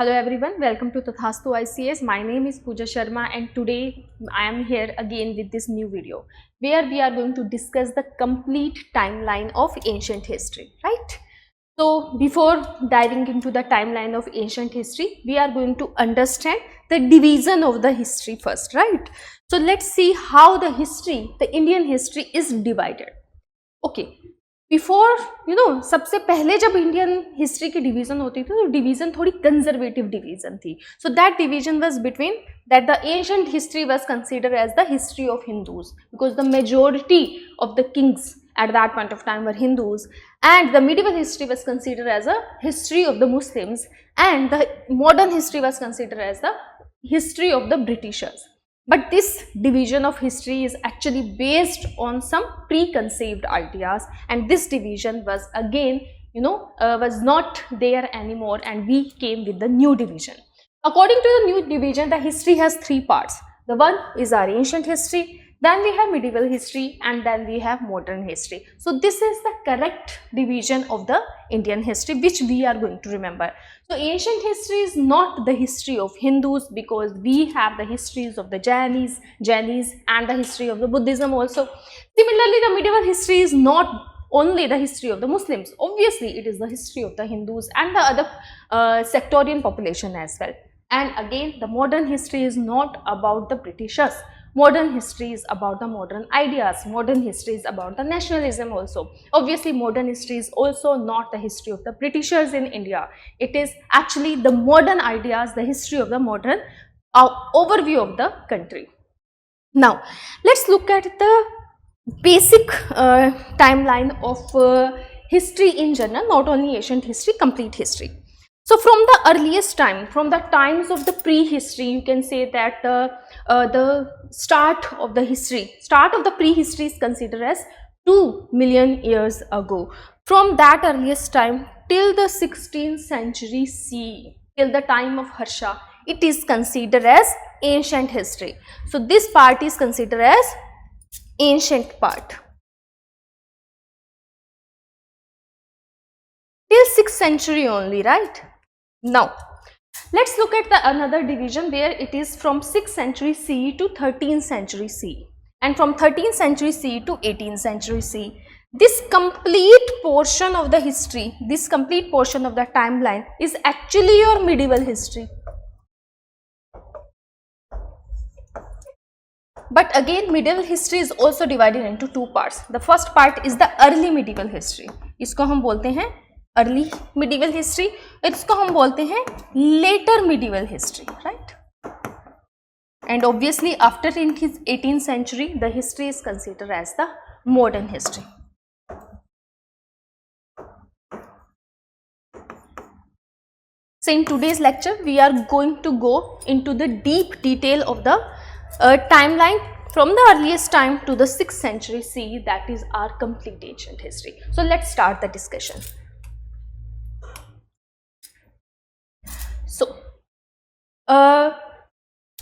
Hello everyone, welcome to Tathastu ICS. My name is Pooja Sharma and today I am here again with this new video where we are going to discuss the complete timeline of ancient history, right? So before diving into the timeline of ancient history, we are going to understand the division of the history first, right? So let's see how the history, the Indian history is divided. Okay, before सबसे पहले जब Indian history की division होती थी तो division थोड़ी conservative division थी. So that division was between that the ancient history was considered as the history of Hindus because the majority of the kings at that point of time were Hindus, and the medieval history was considered as a history of the Muslims, and the modern history was considered as the history of the Britishers. But this division of history is actually based on some preconceived ideas, and this division was again was not there anymore, and we came with the new division. According to the new division, the history has three parts. The one is our ancient history, then we have medieval history, and then we have modern history. So this is the correct division of the Indian history which we are going to remember. So ancient history is not the history of Hindus, because we have the histories of the Jainis and the history of the Buddhism also. Similarly, the medieval history is not only the history of the Muslims. Obviously, it is the history of the Hindus and the other sectarian population as well. And again, the modern history is not about the Britishers. Modern history is about the modern ideas. Modern history is about the nationalism also. Obviously, modern history is also not the history of the Britishers in India. It is actually the modern ideas, the history of the modern overview of the country. Now, let's look at the basic timeline of history in general, not only ancient history, complete history. So from the earliest time, from the times of the prehistory, you can say that the start of the prehistory is considered as 2 million years ago. From that earliest time till the 16th century CE, till the time of Harsha, it is considered as ancient history. So this part is considered as ancient part. Till 6th century only, right? Now, let's look at another division where it is from 6th century CE to 13th century CE, and from 13th century CE to 18th century CE. This complete portion of the history, this complete portion of the timeline is actually your medieval history. But again, medieval history is also divided into two parts. The first part is the early medieval history. इसको हम बोलते हैं early medieval history, इसको हम बोलते हैं later medieval history, right? And obviously after in 18th century the history is considered as the modern history. So in today's lecture we are going to go into the deep detail of the timeline from the earliest time to the 6th century CE, that is our complete ancient history. So let's start the discussion. So,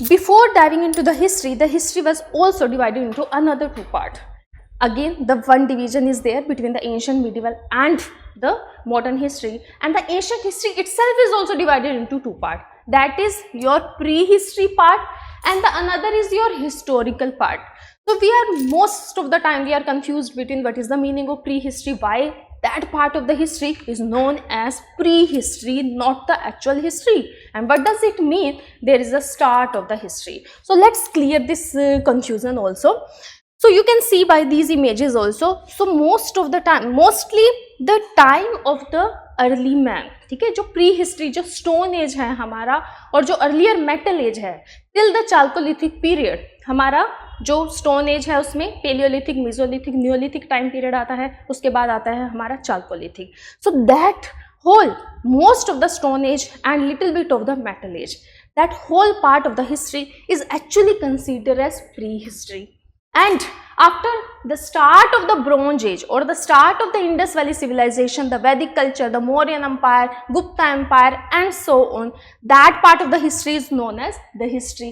before diving into the history was also divided into another two parts. Again, the one division is there between the ancient, medieval and the modern history, and the ancient history itself is also divided into two parts. That is your prehistory part, and the another is your historical part. So most of the time we are confused between what is the meaning of prehistory, why that part of the history is known as prehistory, not the actual history, and what does it mean there is a start of the history. So let's clear this confusion also. So you can see by these images also. So mostly the time of the early man, ठीक है, जो pre history, जो stone age है हमारा और जो earlier metal age है, till the chalcolithic period, हमारा जो स्टोन एज है उसमें palaeolithic, mesolithic, neolithic time period आता है, उसके बाद आता है हमारा chalcolithic. So that whole most of the stone age and little bit of the metal age, that whole part of the history is actually considered as prehistory. And after the start of the Bronze Age or the start of the Indus Valley civilization, the Vedic culture, the Mauryan Empire, Gupta Empire and so on, that part of the history is known as the history.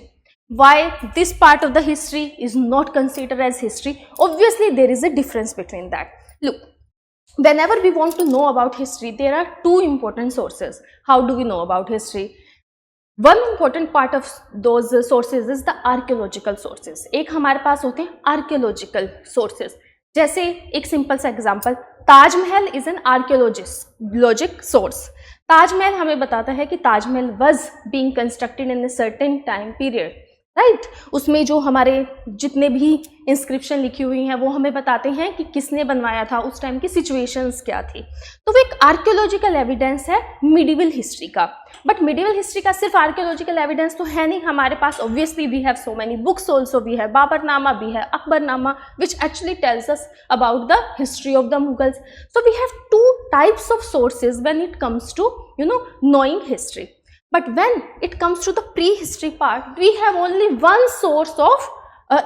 Why this part of the history is not considered as history? Obviously there is a difference between that. Look, whenever we want to know about history, there are two important sources. How do we know about history? One important part of those sources is the archaeological sources. एक हमारे पास होते हैं archaeological sources, जैसे एक simple सा example, Taj Mahal is an archaeologic source. Taj Mahal हमें बताता है कि Taj Mahal was being constructed in a certain time period, right. उसमें जो हमारे जितने भी इंस्क्रिप्शन लिखी हुई हैं वो हमें बताते हैं कि किसने बनवाया था, उस टाइम की सिचुएशंस क्या थी। तो वो एक आर्कियोलॉजिकल एविडेंस है मिडिवल हिस्ट्री का। बट मिडिवल हिस्ट्री का सिर्फ आर्कियोलॉजिकल एविडेंस तो है नहीं हमारे पास, obviously we have so many books also भी है, बाबरनामा भी है, Akbarnama, which actually tells us about the history of the Mughals. So we have two types of sources when it comes to knowing history. But when it comes to the prehistory part, we have only one source of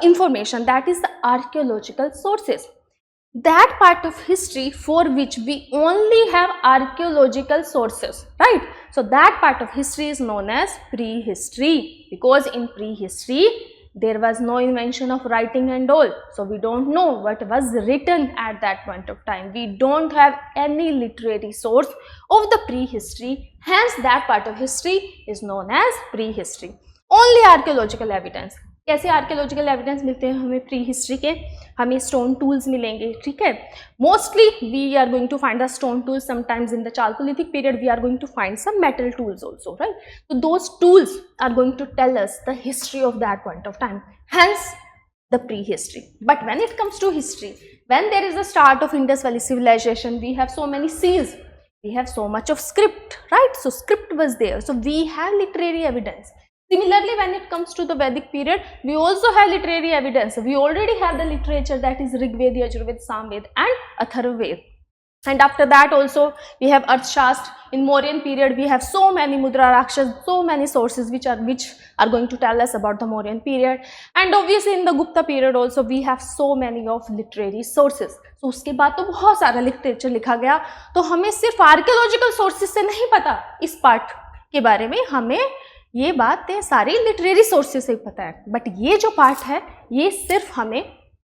information, that is the archaeological sources. That part of history for which we only have archaeological sources, right? So that part of history is known as prehistory, because in prehistory there was no invention of writing and all, so we don't know what was written at that point of time. We don't have any literary source of the prehistory, hence that part of history is known as prehistory. Only archaeological evidence. कैसे archaeological evidence मिलते हैं हमें pre history के? हमें stone tools मिलेंगे, ठीक है। Mostly we are going to find the stone tools, sometimes in the chalcolithic period we are going to find some metal tools also, right. तो those tools are going to tell us the history of that point of time, hence the prehistory. But when it comes to history, when there is the start of Indus Valley civilization, we have so many seals, we have so much of script, right? So script was there, so we have literary evidence. Similarly, when it comes to the Vedic period, we also have literary evidence. We already have the literature, that is Rigved, Yajurved, Samved and Atharvaved. And after that also we have Arthashastra. In Mauryan period we have so many Mudra Rakshas, so many sources which are going to tell us about the Mauryan period. And obviously in the Gupta period also we have so many of literary sources. So उसके बाद तो बहुत सारा literature लिखा गया, तो हमें सिर्फ आर्कियोलॉजिकल सोर्सेज से नहीं पता इस पार्ट के बारे में, हमें ये बातें सारी लिटरेरी सोर्सेज से पता है। बट ये जो पार्ट है ये सिर्फ हमें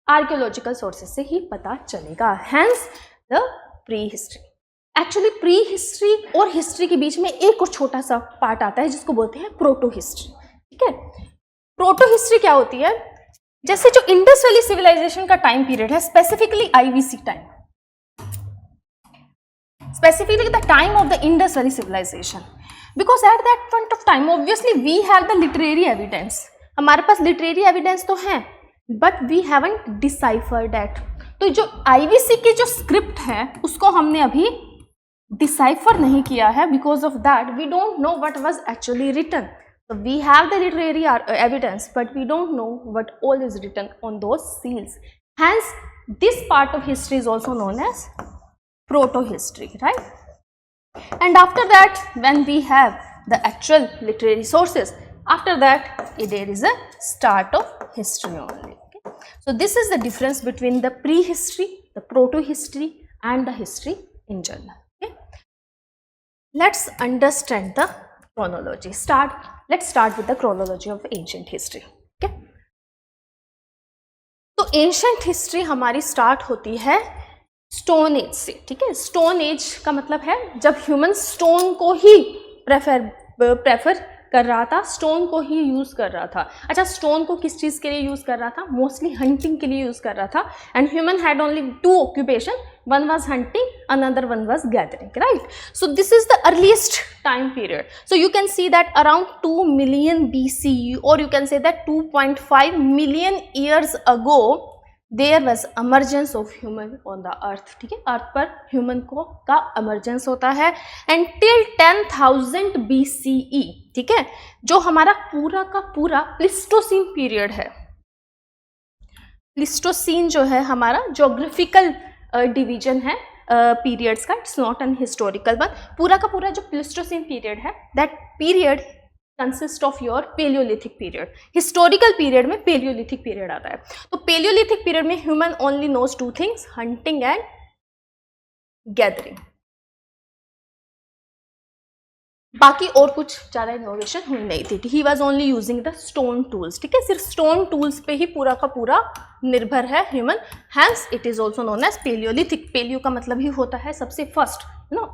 आर्कियोलॉजिकल सोर्सेज से ही पता चलेगा, hence the pre history. Actually pre history और हिस्ट्री के बीच में एक और छोटा सा पार्ट आता है जिसको बोलते हैं प्रोटो हिस्ट्री, ठीक है। प्रोटो हिस्ट्री क्या होती है? जैसे जो इंडस वैली सिविलाइजेशन का टाइम पीरियड है, specifically IVC time, specifically the time of the Indus valley civilization, because at that point of time obviously we have the literary evidence, हमारे पास लिटरेरी एविडेंस तो है, but we haven't deciphered that. तो जो IVC की जो script है उसको हमने अभी डिसाइफर नहीं किया है, because of that we don't know what was actually written. So we have the literary evidence, but we don't know what all is written on those seals. Hence, this part of history is also known as proto-history, right? And after that, when we have the actual literary sources, after that, there is a start of history only. Okay? So this is the difference between the pre-history, the proto-history, and the history in general. Okay? Let's understand the chronology. Let's start with the chronology of ancient history. Okay? तो ancient history हमारी start होती है stone age से, ठीक है। Stone age का मतलब है जब ह्यूमन स्टोन को ही प्रेफर कर रहा था, स्टोन को ही यूज़ कर रहा था। अच्छा, स्टोन को किस चीज़ के लिए यूज़ कर रहा था? मोस्टली हंटिंग के लिए यूज़ कर रहा था। And human had only two occupation, one was hunting, another one was gathering, right? So this is the earliest time period. So you can see that around 2 million BCE, or you can say that 2.5 million years ago there was emergence of human on the earth, ठीक है। अर्थ पर human को का emergence होता है, and till 10,000 BCE, ठीक है, जो हमारा पूरा का पूरा प्लिस्टोसीन पीरियड है। प्लिस्टोसीन जो है हमारा जोग्राफिकल डिवीजन है पीरियड्स का, it's not an historical one. पूरा का पूरा जो प्लिस्टोसीन पीरियड है, that period consist of your palaeolithic period. Historical period में पेलियोलिथिक पीरियड आता है। तो पेलियोलिथिक पीरियड में human only knows two things, hunting and gathering. बाकी और कुछ ज़्यादा इनोवेशन हुई नहीं थी. He was only using the stone tools. ठीक है, सिर्फ स्टोन टूल्स पे ही पूरा का पूरा निर्भर है human. Hence it is also known as palaeolithic. Palaeo का मतलब ही होता है सबसे फर्स्ट,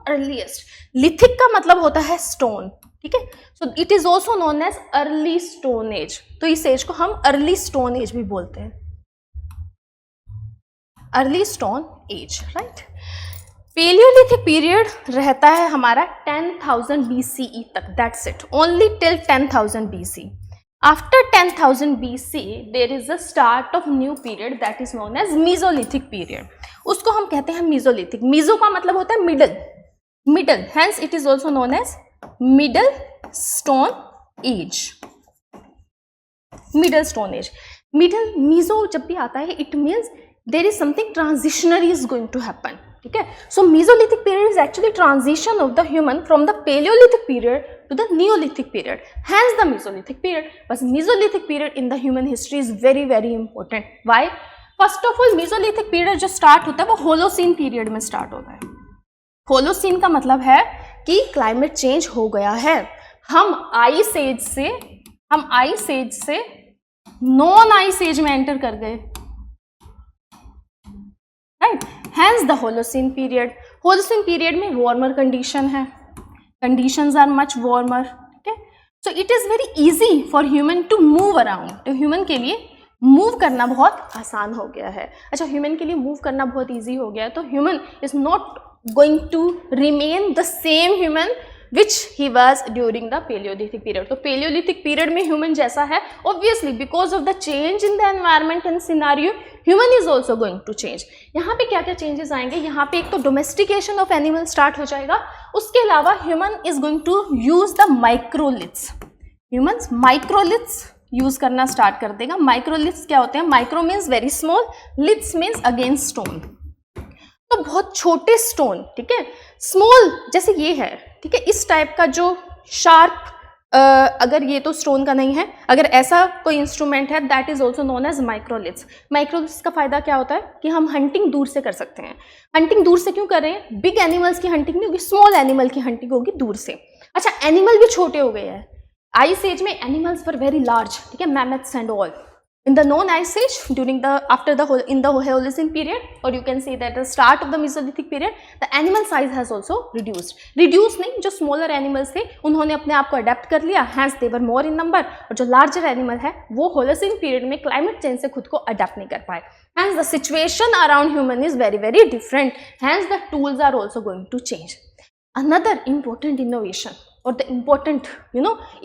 अर्लीस्ट. लिथिक का मतलब होता है स्टोन. ठीक है, so it is also known as early stone age. तो इस एज को हम अर्ली स्टोन एज भी बोलते हैं, early stone age, right. Palaeolithic period रहता है हमारा 10,000 BCE तक. That's it, only till 10,000 BC. After 10,000 BC there is a start of new period that is known as mesolithic period. उसको हम कहते हैं मीजोलिथिक. मीजो का मतलब होता है middle, middle. Hence it is also known as middle stone age. Middle stone age, middle meso जब भी आता है it means there is something transitionary is going to happen. ठीक है, so mesolithic period is actually transition of the human from the paleolithic period to the neolithic period. Hence the mesolithic period. बस mesolithic period in the human history is very very important. Why? First of all mesolithic period जो start होता है वो Holocene period में start होता है. Holocene का मतलब है कि क्लाइमेट चेंज हो गया है. हम आइस एज से नॉन आइस एज में एंटर कर गए, right. Hence the holocene period. Holocene period में वार्मर कंडीशन है, कंडीशंस आर मच वार्मर. ठीक है, so it is very easy for human to move around. तो ह्यूमन के लिए मूव करना बहुत आसान हो गया है. अच्छा, ह्यूमन के लिए मूव करना बहुत इजी हो गया है, तो human is not going to remain the same human which he was during the Paleolithic period. तो Paleolithic period में human जैसा है, obviously because of the change in the environment and scenario, human is also going to change. यहाँ पे क्या क्या changes आएंगे? यहाँ पे एक तो domestication of animal start हो जाएगा. उसके अलावा human is going to use the microliths. Humans microliths use करना स्टार्ट कर देगा. Microliths क्या होते हैं? Micro means very small, liths means again stone. तो बहुत छोटे स्टोन, ठीक है, स्मॉल जैसे ये है, ठीक है, इस टाइप का जो शार्प, अगर ये तो स्टोन का नहीं है, अगर ऐसा कोई इंस्ट्रूमेंट है that is also known as microliths. Microliths का फायदा क्या होता है कि हम हंटिंग दूर से कर सकते हैं. हंटिंग दूर से क्यों कर रहे हैं? बिग एनिमल्स की हंटिंग नहीं होगी, स्मॉल एनिमल की हंटिंग होगी दूर से. अच्छा, एनिमल भी छोटे हो गए हैं. आइस एज में एनिमल्स वर वेरी लार्ज, ठीक है, mammoths and all. In the non-ice age, in the Holocene period, or you can say that the start of the Mesolithic period, the animal size has also reduced. Reduced नहीं, जो smaller animals थे उन्होंने अपने आप को adapt कर लिया, hence they were more in number. और जो larger animal है वो Holocene period में climate change से खुद को adapt नहीं कर पाए. Hence the situation around human is very very different. Hence the tools are also going to change. Another important innovation or the important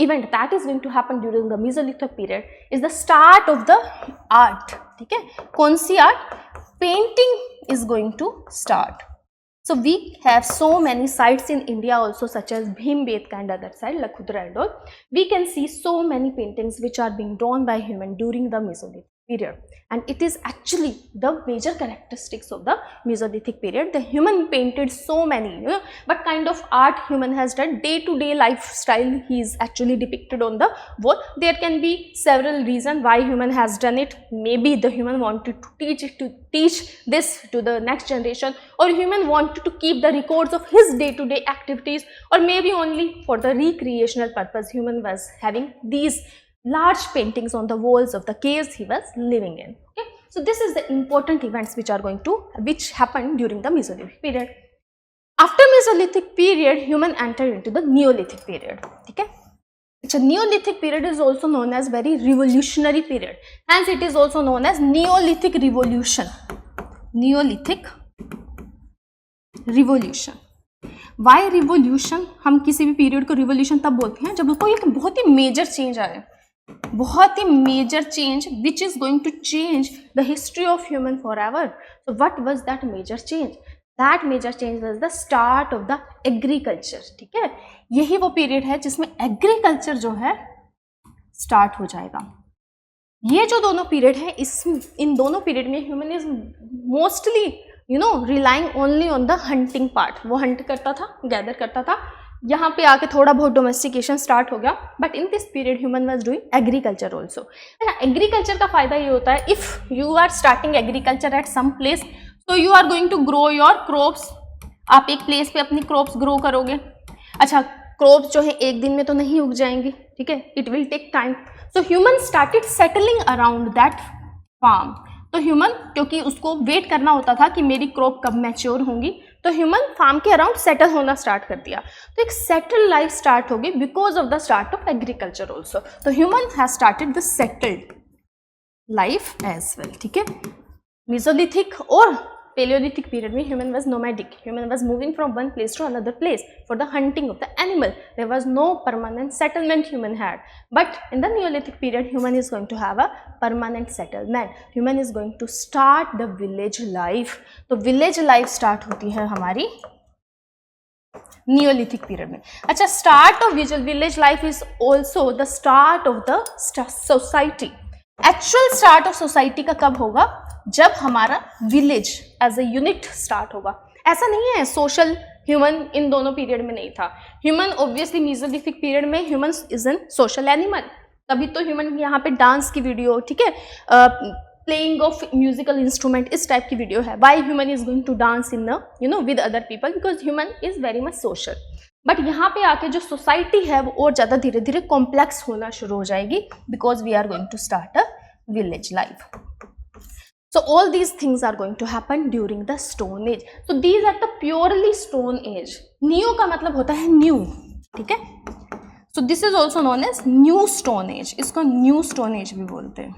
event that is going to happen during the Mesolithic period is the start of the art. ठीक है, कौन सी art? Painting is going to start. So we have so many sites in India also, such as Bhimbetka and other side, Lakhudra and all. We can see so many paintings which are being drawn by human during the Mesolithic period, and it is actually the major characteristics of the Mesolithic period. The human painted so many, what kind of art human has done, day-to-day lifestyle he is actually depicted on the wall. There can be several reasons why human has done it. Maybe the human wanted to teach this to the next generation, or human wanted to keep the records of his day-to-day activities, or maybe only for the recreational purpose human was having these large paintings on the walls of the caves he was living in. Okay, so this is the important events which happened during the Mesolithic period. After Mesolithic period, human entered into the Neolithic period. Okay, so Neolithic period is also known as very revolutionary period. Hence, it is also known as Neolithic revolution. Neolithic revolution. Why revolution? हम किसी भी period को revolution तब बोलते हैं जब कोई एक बहुत ही मेजर चेंज आए, बहुत ही major change which is going to change the history of human forever. So what was that major change? That major change was the start of the agriculture. ठीक है, यही वो पीरियड है जिसमें agriculture जो है स्टार्ट हो जाएगा. ये जो दोनों पीरियड है, इन दोनों पीरियड में human is mostly relying only on the hunting part. वो हंट करता था, गैदर करता था. यहाँ पे आके थोड़ा बहुत डोमेस्टिकेशन स्टार्ट हो गया, but in this period human was doing agriculture also. Agriculture का फायदा ये होता है, if you are starting agriculture at some place, तो you are going to grow your crops. आप एक प्लेस पे अपनी क्रॉप्स ग्रो करोगे. अच्छा, क्रॉप्स जो है एक दिन में तो नहीं उग जाएंगी, ठीक है, it will take time. So human started settling around that farm. तो ह्यूमन, क्योंकि उसको वेट करना होता था कि मेरी क्रॉप कब मैच्योर होंगी, तो ह्यूमन फार्म के अराउंड सेटल होना स्टार्ट कर दिया. तो एक सेटल लाइफ स्टार्ट होगी because of the start of agriculture also. तो human has started the settled life as well, ठीक है. मेसोलिथिक और Paleolithic period में human was nomadic. Human was moving from one place to another place for the hunting of the animal. There was no permanent settlement human had. But in the Neolithic period, human is going to have a permanent settlement. Human is going to start the village life. तो village life start होती है हमारी Neolithic period में. अच्छा, start of village life is also the start of the society. Actual start of society का कब होगा? जब हमारा village as a unit start होगा. ऐसा नहीं है सोशल ह्यूमन इन दोनों पीरियड में नहीं था. ह्यूमन ऑब्वियसली मेसोलिथिक पीरियड में human is an social animal. तभी तो ह्यूमन यहाँ पे डांस की वीडियो, ठीक है, प्लेइंग ऑफ म्यूजिकल इंस्ट्रूमेंट, इस टाइप की वीडियो है. Why human is going to dance in with other people, because human is very much social. But यहाँ पे आके जो सोसाइटी है वो और ज़्यादा धीरे धीरे कॉम्प्लेक्स होना शुरू हो जाएगी because we are going to start a village life. So all these things are going to happen during the Stone Age. So these are the purely Stone Age. Neo का मतलब होता है new, ठीक है. So this is also known as New Stone Age. इसको New Stone Age भी बोलते हैं,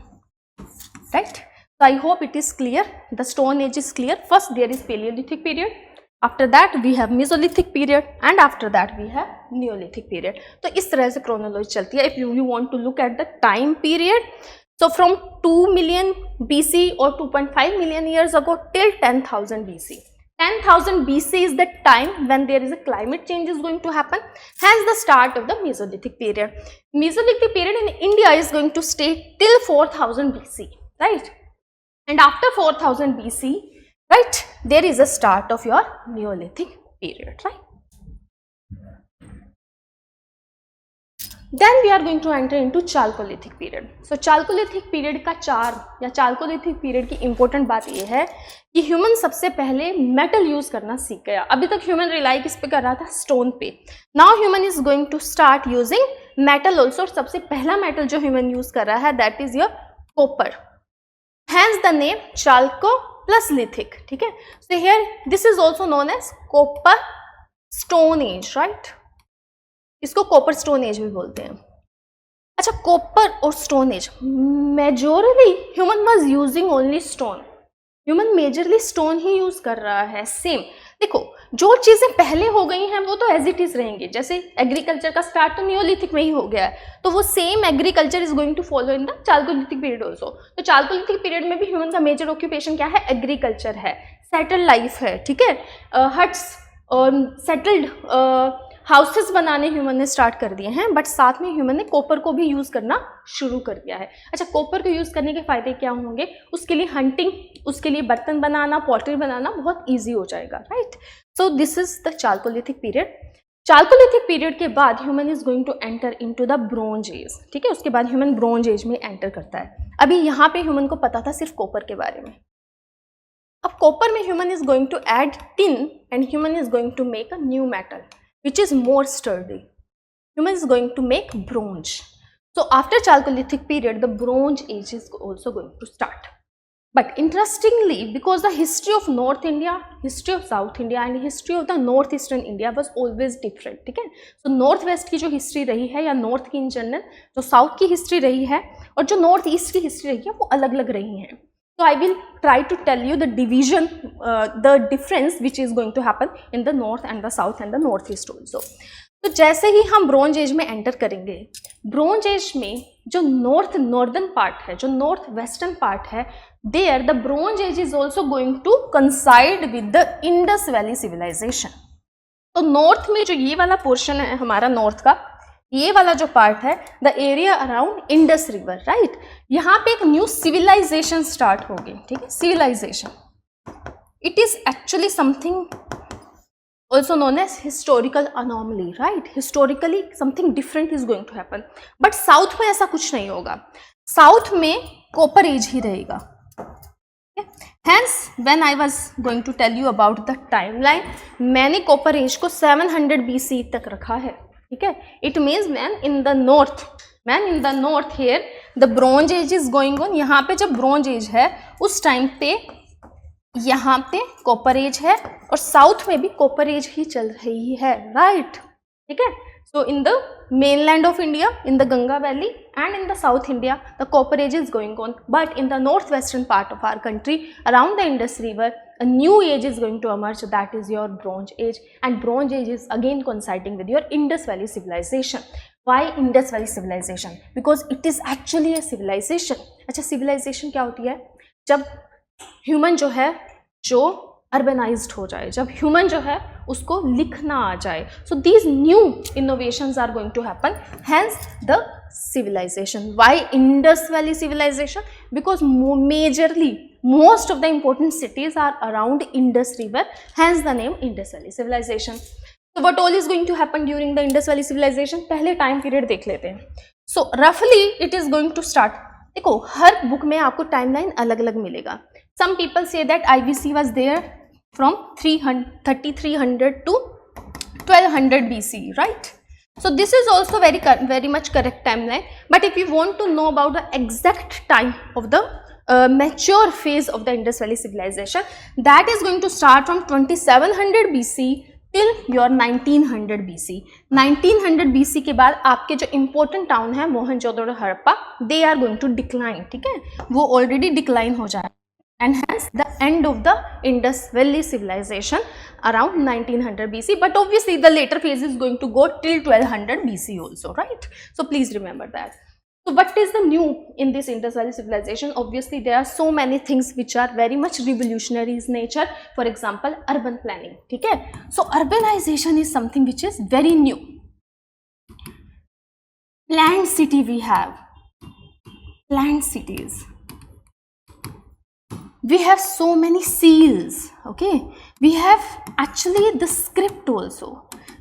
right? So I hope it is clear. The Stone Age is clear. First there is Paleolithic period. After that we have Mesolithic period, and after that we have Neolithic period. तो इस तरह से chronology चलती है. If you want to look at the time period, so from 2 million BC or 2.5 million years ago till 10,000 BC. 10,000 BC is the time when there is a climate change is going to happen. Hence the start of the Mesolithic period. Mesolithic period in India is going to stay till 4,000 BC, right? And after 4,000 BC, right, there is a start of your Neolithic period, right? Then we are going to enter into Chalcolithic period. So Chalcolithic period का या Chalcolithic period की important बात ये है कि human सबसे पहले metal use करना सीख गया. अभी तक ह्यूमन रिलाई किस पे कर रहा था? स्टोन पे. Now human is going to start using metal also. और सबसे पहला मेटल जो ह्यूमन यूज कर रहा है that is your copper. Hence the name chalco plus lithic, ठीक है. So here this is also known as copper stone age, right. इसको कॉपर स्टोन एज भी बोलते हैं. अच्छा, कॉपर और stone age, majorly human was using only stone. Human majorly stone ही use कर रहा है. सेम देखो, जो चीजें पहले हो गई हैं वो तो एज इट इज रहेंगी. जैसे एग्रीकल्चर का स्टार्ट तो नियोलिथिक में ही हो गया है, तो वो same agriculture is going to follow in the chalcolithic period also. तो चाल्कोलिथिक पीरियड में भी ह्यूमन का मेजर ऑक्यूपेशन क्या है? एग्रीकल्चर है, सेटल्ड लाइफ है, ठीक है. हट्स और सेटल्ड हाउसेस बनाने ह्यूमन ने स्टार्ट कर दिए हैं. बट साथ में ह्यूमन ने कॉपर को भी यूज करना शुरू कर दिया है. अच्छा, कॉपर को यूज करने के फायदे क्या होंगे? उसके लिए हंटिंग, उसके लिए बर्तन बनाना, पॉटरी बनाना बहुत ईजी हो जाएगा, right. So this is the chalcolithic period. Chalcolithic period के बाद human is going to enter into the bronze age, ठीक है. उसके बाद ह्यूमन ब्रोंज एज में एंटर करता है. अभी यहाँ पे ह्यूमन को पता था सिर्फ कॉपर के बारे में. अब कॉपर में human is going to add tin and human is going to make a new metal which is more sturdy. Human is going to make bronze. So after Chalcolithic period, the Bronze Age is also going to start. But interestingly, because the history of North India, history of South India and history of the Northeastern India was always different, ठीक है. So North West की जो history रही है या North की in general, जो South की history रही है और जो North East की history रही है वो अलग अलग रही हैं. So I will try to tell you the division, the difference which is going to happen in the north and the south and the northeast also. तो जैसे ही हम ब्रोंज एज में एंटर करेंगे, ब्रोंज एज में जो northern part है, जो नॉर्थ वेस्टर्न पार्ट है, there the bronze age is also going to coincide with the Indus valley civilization. तो नॉर्थ में जो ये वाला पोर्शन है हमारा नॉर्थ का, ये वाला जो पार्ट है, the area around Indus river, right. यहाँ पे एक न्यू सिविलाइजेशन स्टार्ट होगी, ठीक है. Civilization, it is actually something also known as historical anomaly, right. Historically something different is going to happen. But south में ऐसा कुछ नहीं होगा. साउथ में कॉपर एज ही रहेगा. Hence when I was going to tell you about the timeline, मैंने copper age को 700 BC तक रखा है. ठीक है. It means man in the north here the bronze age is going on. यहाँ पे जब ब्रॉन्ज एज है उस टाइम पे यहाँ पे कॉपर एज है और साउथ में भी कॉपर एज ही चल रही है, राइट. ठीक है. So in the mainland of India, in the Ganga Valley and in the South India, the copper age is going on. But in the northwestern part of our country, around the Indus River, a new age is going to emerge. That is your Bronze Age, and Bronze Age is again coinciding with your Indus Valley civilization. Why Indus Valley civilization? Because it is actually a civilization. अच्छा, civilization क्या होती है? जब human जो है, जो urbanised हो जाए, जब ह्यूमन जो है उसको लिखना आ जाए. So these new innovations are going to happen, hence the civilization. Why Indus Valley civilization? Because majorly most of the important cities are around Indus River, hence the name Indus Valley civilization. So what all is going to happen during the Indus Valley civilization? पहले time period देख लेते हैं. So roughly it is going to start. देखो, हर book में आपको timeline अलग अलग मिलेगा. Some people say that IBC was there from 3300 to 1200 BC, right? So this is also very much correct timeline. But if you want to know about the exact time of the mature phase of the Indus Valley civilization, that is going to start from 2700 BC till your 1900 BC. 1900 BC के बाद आपके जो important town है Mohenjodaro, Harappa, they are going to decline. ठीक है, वो already decline हो जाए. And hence the end of the Indus Valley civilization around 1900 BC. But obviously the later phase is going to go till 1200 BC also, right? So please remember that. So what is the new in this Indus Valley civilization? Obviously there are so many things which are very much revolutionary in nature. For example, urban planning. ठीक है? So urbanization is something which is very new. Planned city we have. Planned cities. We have so many seals, okay? We have actually the script also.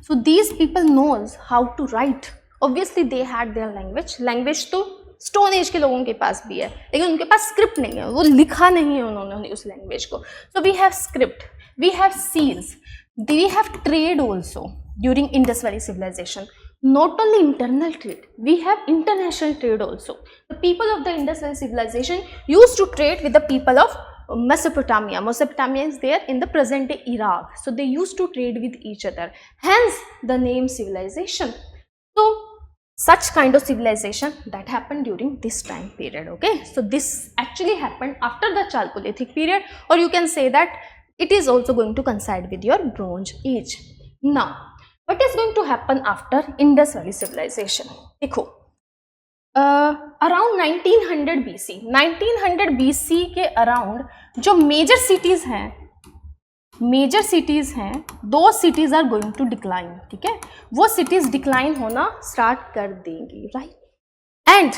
So these people knows how to write. Obviously they had their language. Language तो stone age के लोगों के पास भी है, लेकिन उनके पास script नहीं है, वो लिखा नहीं है उन्होंने उस लैंग्वेज को. So we have script, we have seals, we have trade also during Indus valley civilization. Not only internal trade, we have international trade also. The people of the Indus Valley civilization used to trade with the people of Mesopotamia. Mesopotamia is there in the present day Iraq. So they used to trade with each other. Hence the name civilization. So such kind of civilization that happened during this time period. Okay. So this actually happened after the Chalcolithic period, or you can say that it is also going to coincide with your Bronze Age. Now, what is going to happen after Indus Valley civilization? देखो, around 1900 BC, 1900 BC के around जो major cities हैं, दो cities are going to decline. ठीक है, वो cities decline होना start कर देंगी, राइट. एंड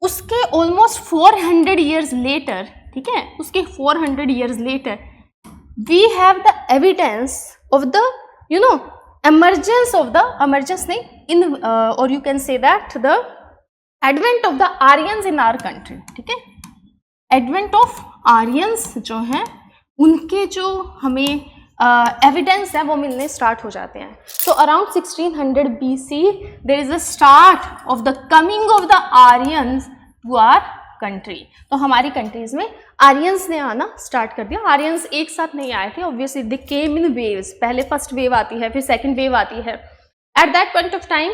उसके ऑलमोस्ट 400 ईयर्स लेटर, ठीक है, उसके 400 years later we have the evidence of the emergence in or you can say that the advent of the Aryans in our country. ठीक है, advent of Aryans जो हैं उनके जो हमें एविडेंस है वो मिलने स्टार्ट हो जाते हैं. So around 1600 BC there is a start of the coming of the Aryans to our country. तो हमारी कंट्रीज में आर्यंस ने आना स्टार्ट कर दिया. आर्यंस एक साथ नहीं आए थे, obviously they came in waves. पहले फर्स्ट वेव आती है, फिर सेकंड वेव आती है. At that point of time,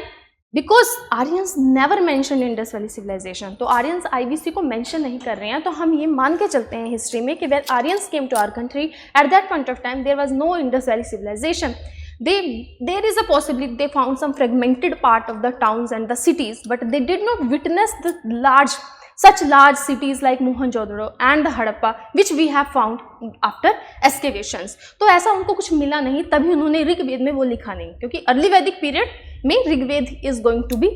because Aryans never mention Indus valley civilization, तो आर्यंस आईवीसी को मेंशन नहीं कर रहे हैं, तो हम ये मान के चलते हैं हिस्ट्री में कि when Aryans came to our country at that point of time there was no Indus valley civilization. There is a possibility they found some fragmented part of the towns and the cities, but they did not witness the such large cities like Mohenjo-daro and the Harappa which we have found after excavations. तो ऐसा उनको कुछ मिला नहीं, तभी उन्होंने ऋग्वेद में वो लिखा नहीं, क्योंकि अर्ली वैदिक पीरियड में Rigveda is going to be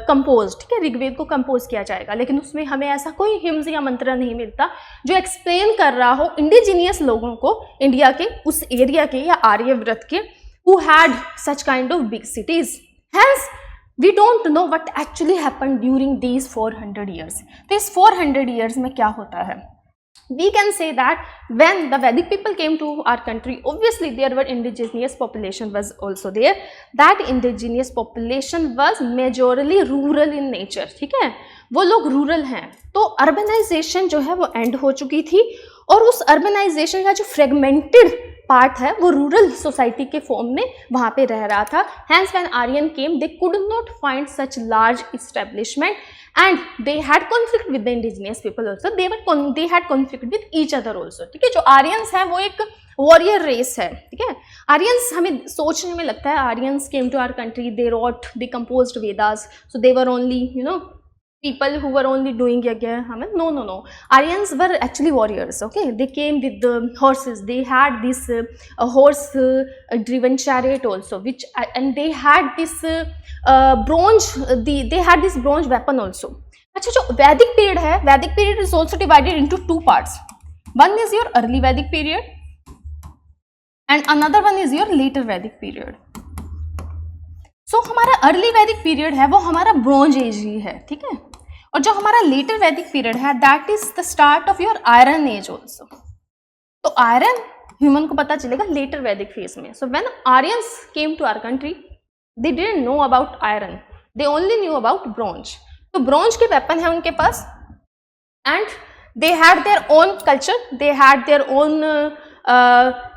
compose. ठीक है, ऋग्वेद को कंपोज किया जाएगा, लेकिन उसमें हमें ऐसा कोई हिम्स या मंत्र नहीं मिलता जो एक्सप्लेन कर रहा हो इंडिजीनियस लोगों को, इंडिया के उस एरिया के या आर्यव्रत के, who had such kind of big cities. Hence we don't know what actually happened during these 400 years. तो इस 400 years में क्या होता है? we can say that when the Vedic people came to our country, obviously there were indigenous population was also there. That indigenous population was majorly rural in nature, ठीक है, वो लोग रूरल हैं, तो अर्बनाइजेशन जो है वो एंड हो चुकी थी, और उस अर्बनाइजेशन का जो फ्रेगमेंटेड पार्ट है वो रूरल सोसाइटी के फॉर्म में वहाँ पे रह रहा था. Hence when Aryan came they could not find such large establishment and they had conflict with the indigenous people also. They had conflict with each other also. ठीक है, जो आर्यंस हैं वो एक वॉरियर रेस है. ठीक है, आर्यंस हमें सोचने में लगता है Aryans came to our country, they wrote, they composed Vedas, so they were only people who were only doing yagya. No. Aryans were actually warriors. Okay, they came with the horses. They had this horse driven chariot also, which and they had this bronze. They had this bronze weapon also. अच्छा, जो Vedic period है, Vedic period is also divided into two parts. One is your early Vedic period, and another one is your later Vedic period. सो हमारा early Vedic period है वो हमारा bronze age ही है. ठीक है, और जो हमारा लेटर वैदिक पीरियड है that is the start of your iron age also. तो आयरन ह्यूमन को पता चलेगा लेटर वैदिक फेज में. So when Aryans came to our country they didn't know about iron, they only knew about bronze. तो bronze के weapon है उनके पास, and they had their own culture, they had their own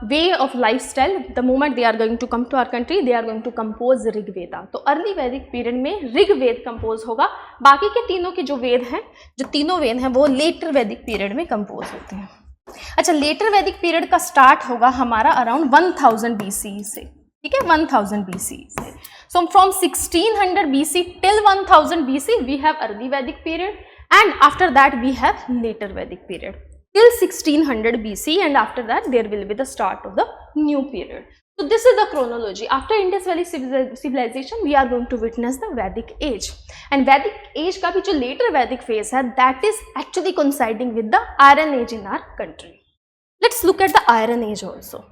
way of lifestyle. The moment they are going to come to our country, they are going to compose Rig Veda. तो early Vedic period में ऋग वेद compose होगा. बाकी के तीनों के जो वेद हैं, जो तीनों वेद हैं वो लेटर वैदिक पीरियड में कंपोज होते हैं. अच्छा, लेटर वैदिक पीरियड का स्टार्ट होगा हमारा अराउंड 1000 BC से. ठीक है, 1000 BC से. So from 1600 BC till 1000 BC we have early Vedic period, and after that we have later Vedic period till 1600 BC, and after that there will be the start of the new period. So this is the chronology. After Indus Valley civilization we are going to witness the Vedic age, and Vedic age का भी जो later Vedic phase है that is actually coinciding with the Iron Age in our country. Let's look at the Iron Age also.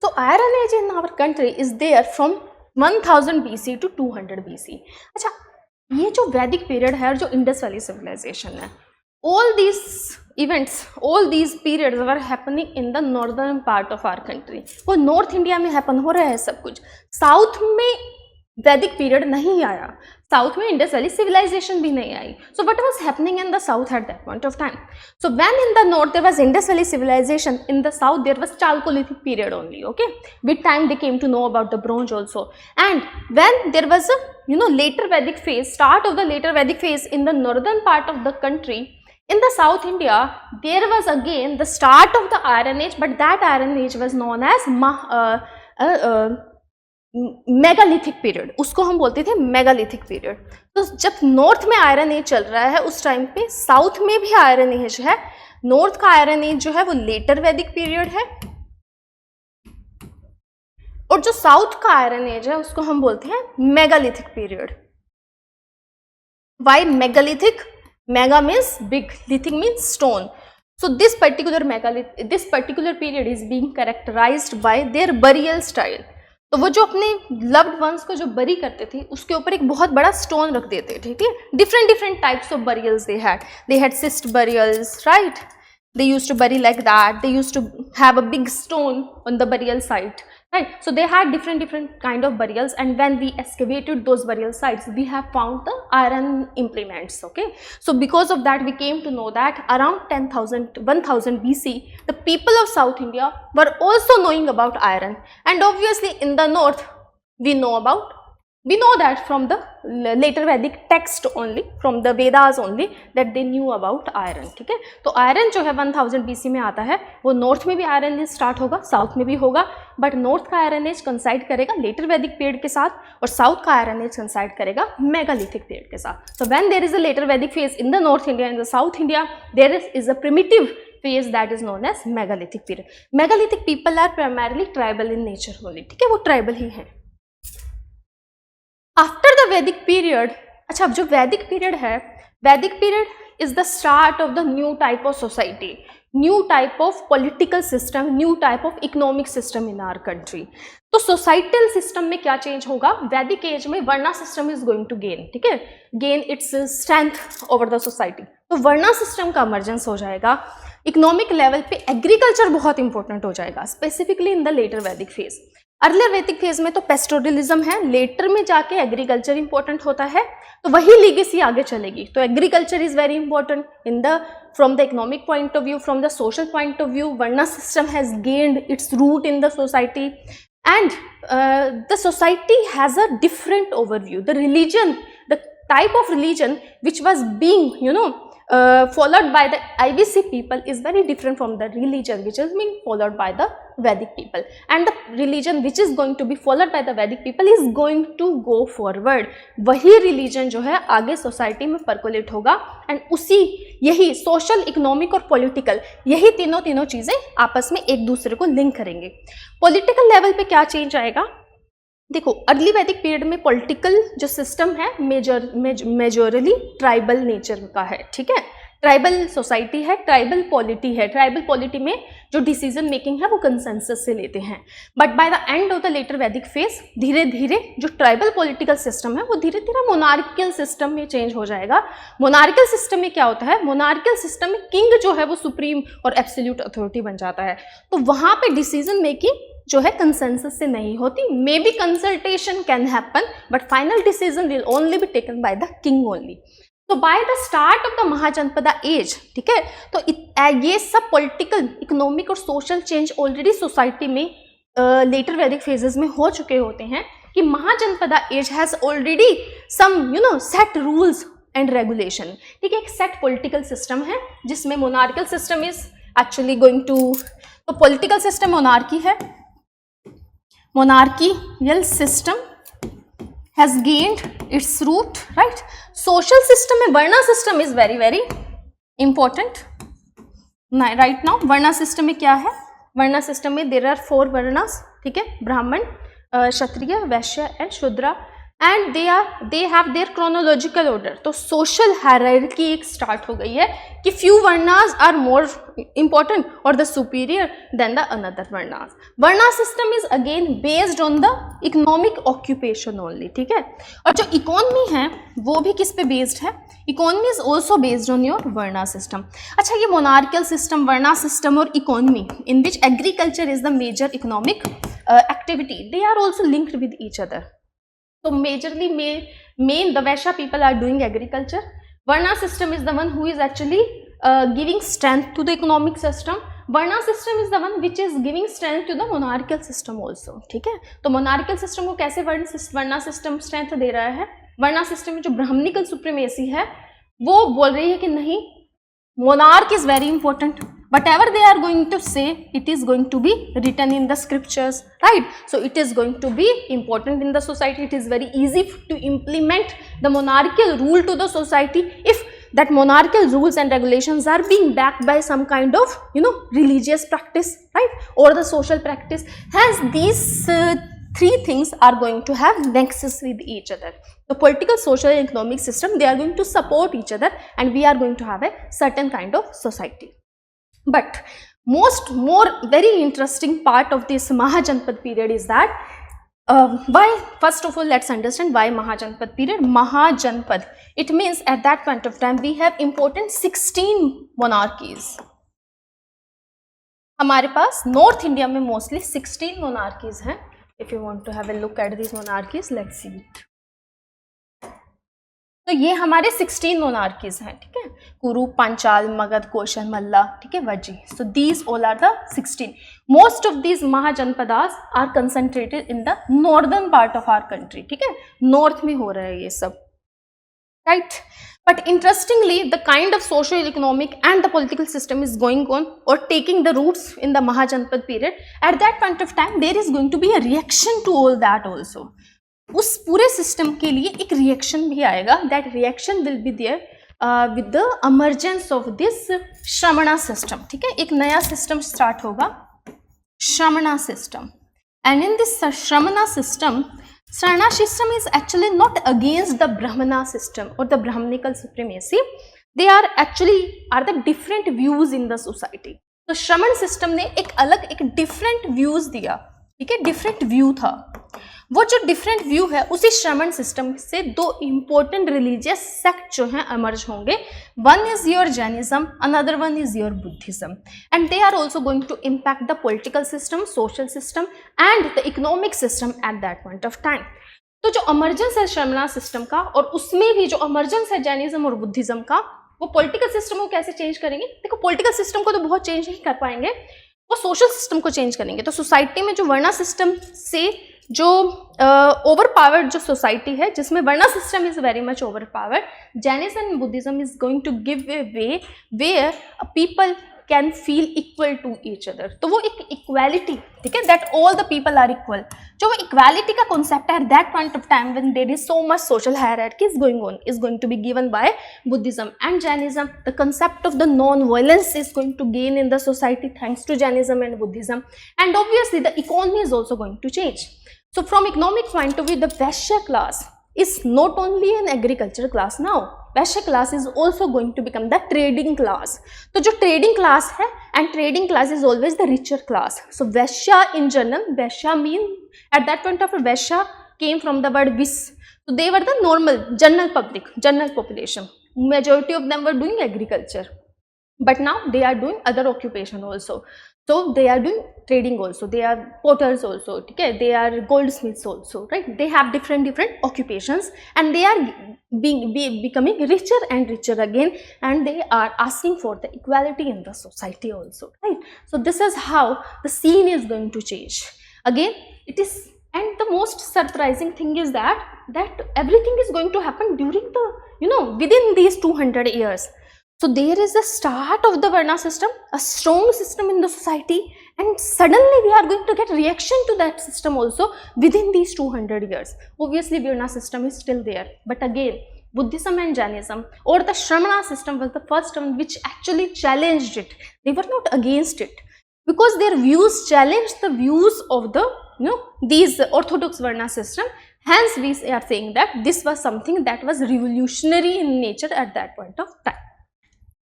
So Iron Age in our country is there from 1000 BC to 200 BC. अच्छा, ये जो वैदिक period है और जो Indus valley civilisation है, all these events, all these periods were happening in the northern part of our country. वो north India में हैपन हो रहा है सब कुछ. साउथ में वैदिक पीरियड नहीं आया, साउथ में इंडस वैली सिविलाइजेशन भी नहीं आई. So what was happening in the south at that point of time? So when in the north there was Indus valley civilisation, in the south there was chalcolithic period only. Okay, with time they came to know about the bronze also, and when there was a later Vedic phase, start of the later Vedic phase in the northern part of the country, in the South India there was again the start of the Iron Age, but that Iron Age was known as megalithic period. उसको हम बोलते थे megalithic period. तो जब north में iron age चल रहा है उस टाइम पे साउथ में भी आयरन एज है. नॉर्थ का आयरन एज जो है वो लेटर वैदिक पीरियड है, और जो साउथ का आयरन एज है उसको हम बोलते हैं megalithic period. Why megalithic? Mega means big, lithic means stone. So this particular period is being characterized by their burial style. तो वो जो अपने लव्ड वंस को जो बरी करते थे उसके ऊपर एक बहुत बड़ा स्टोन रख देते. ठीक है, different types of burials they had cyst burials, right? They used to bury like that. They used to have a big stone on the burial site, right? So they had different kind of burials, and when we excavated those burial sites, we have found the iron implements. Okay, so because of that, we came to know that around 1000 BC, the people of South India were also knowing about iron, and obviously in the north, we know that from the later Vedic text only, from the Vedas only, that they knew about iron. ठीक है, तो iron जो है 1000 BC में आता है, वो north में भी आयरन एज स्टार्ट होगा, साउथ में भी होगा, बट नॉर्थ का आयरन एज कंसाइड करेगा लेटर वैदिक पीरियड के साथ, और साउथ का आयरन एज कंसाइड करेगा मेगालिथिक पीरियड के साथ. So when there is a later वैदिक phase in the north India, in the south India there is a primitive phase that is known as megalithic period. Megalithic people are primarily tribal in nature only. ठीक है, वो tribal ही है. After the वैदिक period, अच्छा, अब जो वैदिक period है, Vedic period is the start of the new type of society. New type of political system, new type of economic system in our country. तो सोसाइटल सिस्टम में क्या चेंज होगा? वैदिक एज में varna system is going to gain, ठीक है, gain its strength over the society. तो varna system का emergence हो जाएगा। इकोनॉमिक लेवल पे एग्रीकल्चर बहुत इंपॉर्टेंट हो जाएगा, स्पेसिफिकली इन द लेटर वैदिक फेज। अर्लियर वैदिक फेज में तो पेस्टोरलिज्म है, लेटर में जाके एग्रीकल्चर इंपॉर्टेंट होता है, तो वही लीगेसी आगे चलेगी। तो agriculture is very important in the from the economic point of view, from the social point of view, varna system has gained its root in the society and the society has a different overview. The religion, the type of religion which was being followed by the IBC people is very different from the religion which is being followed by the Vedic people, and the religion which is going to be followed by the Vedic people is going to go forward. वही religion जो है आगे society में percolate होगा, and उसी यही social, economic और political, यही तीनों चीजें आपस में एक दूसरे को लिंक करेंगे। पॉलिटिकल लेवल पे क्या चेंज आएगा? देखो, अर्ली वैदिक पीरियड में पॉलिटिकल जो सिस्टम है मेजोरली ट्राइबल नेचर का है, ठीक है, ट्राइबल सोसाइटी है, ट्राइबल पॉलिटी है। ट्राइबल पॉलिटी में जो डिसीजन मेकिंग है वो कंसेंसस से लेते हैं, but by the end of the later वैदिक फेज धीरे धीरे जो ट्राइबल पॉलिटिकल सिस्टम है वो धीरे धीरे मोनार्कियल सिस्टम में चेंज हो जाएगा। मोनार्कियल सिस्टम में क्या होता है? मोनार्कियल सिस्टम में किंग जो है वो सुप्रीम और एब्सोल्यूट अथॉरिटी बन जाता है, तो वहां पे डिसीजन मेकिंग जो है कंसेंसस से नहीं होती। May be consultation can happen, but final decision will only be taken by the king only. तो by the start of the Mahajanapada age, ठीक है, तो ये सब पॉलिटिकल, इकोनॉमिक और सोशल चेंज ऑलरेडी सोसाइटी में लेटर वैदिक फेजेस में हो चुके होते हैं कि Mahajanapada age has already some set rules and regulation, ठीक है, एक सेट पॉलिटिकल सिस्टम है जिसमें monarchial system is actually going to, तो पॉलिटिकल सिस्टम मोनार्की है, monarchical system has gained its root, right? Social system में varna system is very very important right now। Varna system में क्या है? वर्णा सिस्टम में there are 4 वर्णास, ठीक है, ब्राह्मण, क्षत्रिय, Vaishya and Shudra, and they have their chronological order. तो सोशल हायरार्की एक स्टार्ट हो गई है कि few varnas are more important और the superior than the another varnas. Varna system is again based on the economic occupation only, ठीक है, और जो इकोनॉमी है वो भी किस पे बेस्ड है? Economy is also based on your varna system. अच्छा, ये मोनार्कियल सिस्टम, वर्णा सिस्टम और economy in which agriculture is the major economic activity, they are also linked with each other. So majorly main the Vaishya people are doing agriculture. Varna system is the one who is actually giving strength to the economic system. Varna system is the one which is giving strength to the monarchical system also, ठीक है। तो monarchical system को कैसे वर्णा system strength दे रहा है? वर्णा system में जो ब्राह्मणिकल सुप्रीमेसी है वो बोल रही है कि नहीं, monarch is very important, whatever they are going to say it is going to be written in the scriptures, right? So it is going to be important in the society. It is very easy to implement the monarchical rule to the society if that monarchical rules and regulations are being backed by some kind of religious practice, right, or the social practice. Hence these 3 things are going to have nexus with each other. The political, social and economic system, they are going to support each other and we are going to have a certain kind of society. But more very interesting part of this Mahajanpad period is that why, first of all let's understand why Mahajanpad period. Mahajanpad, it means at that point of time we have important 16 monarchies. हमारे पास north India में mostly 16 monarchies हैं. If you want to have a look at these monarchies, let's see it. तो ये हमारे 16 monarchies हैं, ठीक है, कुरु, पांचाल, मगध, कोशल, मल्ला, ठीक है, Vajji. So these all are the 16. Most of these Mahajanapadas are concentrated in the northern part of our country, ठीक है, नॉर्थ में हो रहा है ये सब, right. But interestingly the kind of social economic and the political system is going on और taking the roots in the Mahajanapada period. At that point of time there is going to be a reaction to all that also. उस पूरे system के लिए एक reaction भी आएगा. That reaction will be there with the emergence of this Shramana system, ठीक है, एक नया सिस्टम स्टार्ट होगा, Shramana system. And in this Shramana system, Srana system is actually not against the Brahmana system or the Brahmanical supremacy. They are actually are the different views in the society. तो Shramana system ने एक अलग एक different views दिया, ठीक है, different view था। वो जो डिफरेंट व्यू है उसी श्रमण सिस्टम से दो इंपॉर्टेंट रिलीजियस सेक्ट जो हैं एमर्ज होंगे। One is your Jainism, another one is your Buddhism, and they are also going to impact the political system, social system and the economic system at that point of time. तो जो अमर्जेंस है श्रमण system का, और उसमें भी जो अमर्जेंस है जैनिज्म और बुद्धिज्म का, वो पॉलिटिकल सिस्टम को कैसे चेंज करेंगे? देखो, पॉलिटिकल सिस्टम को तो बहुत चेंज नहीं कर पाएंगे, वो सोशल सिस्टम को चेंज करेंगे। तो सोसाइटी में जो वर्णा सिस्टम से जो ओवर पावर्ड जो सोसाइटी है, जिसमें varna system is very much overpowered, Jainism and Buddhism is going to give a way where people can feel equal to each other. तो वो एक इक्वालिटी, ठीक है, that all the people are equal, जो वो इक्वालिटी का कॉन्सेप्ट है, that point of time when there is so much social hierarchy is going on, is going to be given by Buddhism and Jainism. The concept of the non-violence is going to gain in the society thanks to Jainism and Buddhism, and obviously the economy is also going to change. So from economic point of view, the Vaishya class is not only an agricultural class now. Vaishya class is also going to become the trading class. तो जो trading class है, and trading class is always the richer class. So Vaishya in general, Vaishya mean at that point of Vaishya came from the word vis. So they were the normal, general public, general population. Majority of them were doing agriculture, but now they are doing other occupation also. So they are doing trading also, they are potters also, okay, they are goldsmiths also, right? They have different occupations, and they are becoming richer and richer again, and they are asking for the equality in the society also, right? So this is how the scene is going to change again. It is, and the most surprising thing is that everything is going to happen during the, within these 200 years. So there is a start of the Varna system, a strong system in the society, and suddenly we are going to get reaction to that system also within these 200 years. Obviously Varna system is still there, but again Buddhism and Jainism or the Shramana system was the first one which actually challenged it. They were not against it, because their views challenged the views of the, these orthodox Varna system. Hence we are saying that this was something that was revolutionary in nature at that point of time.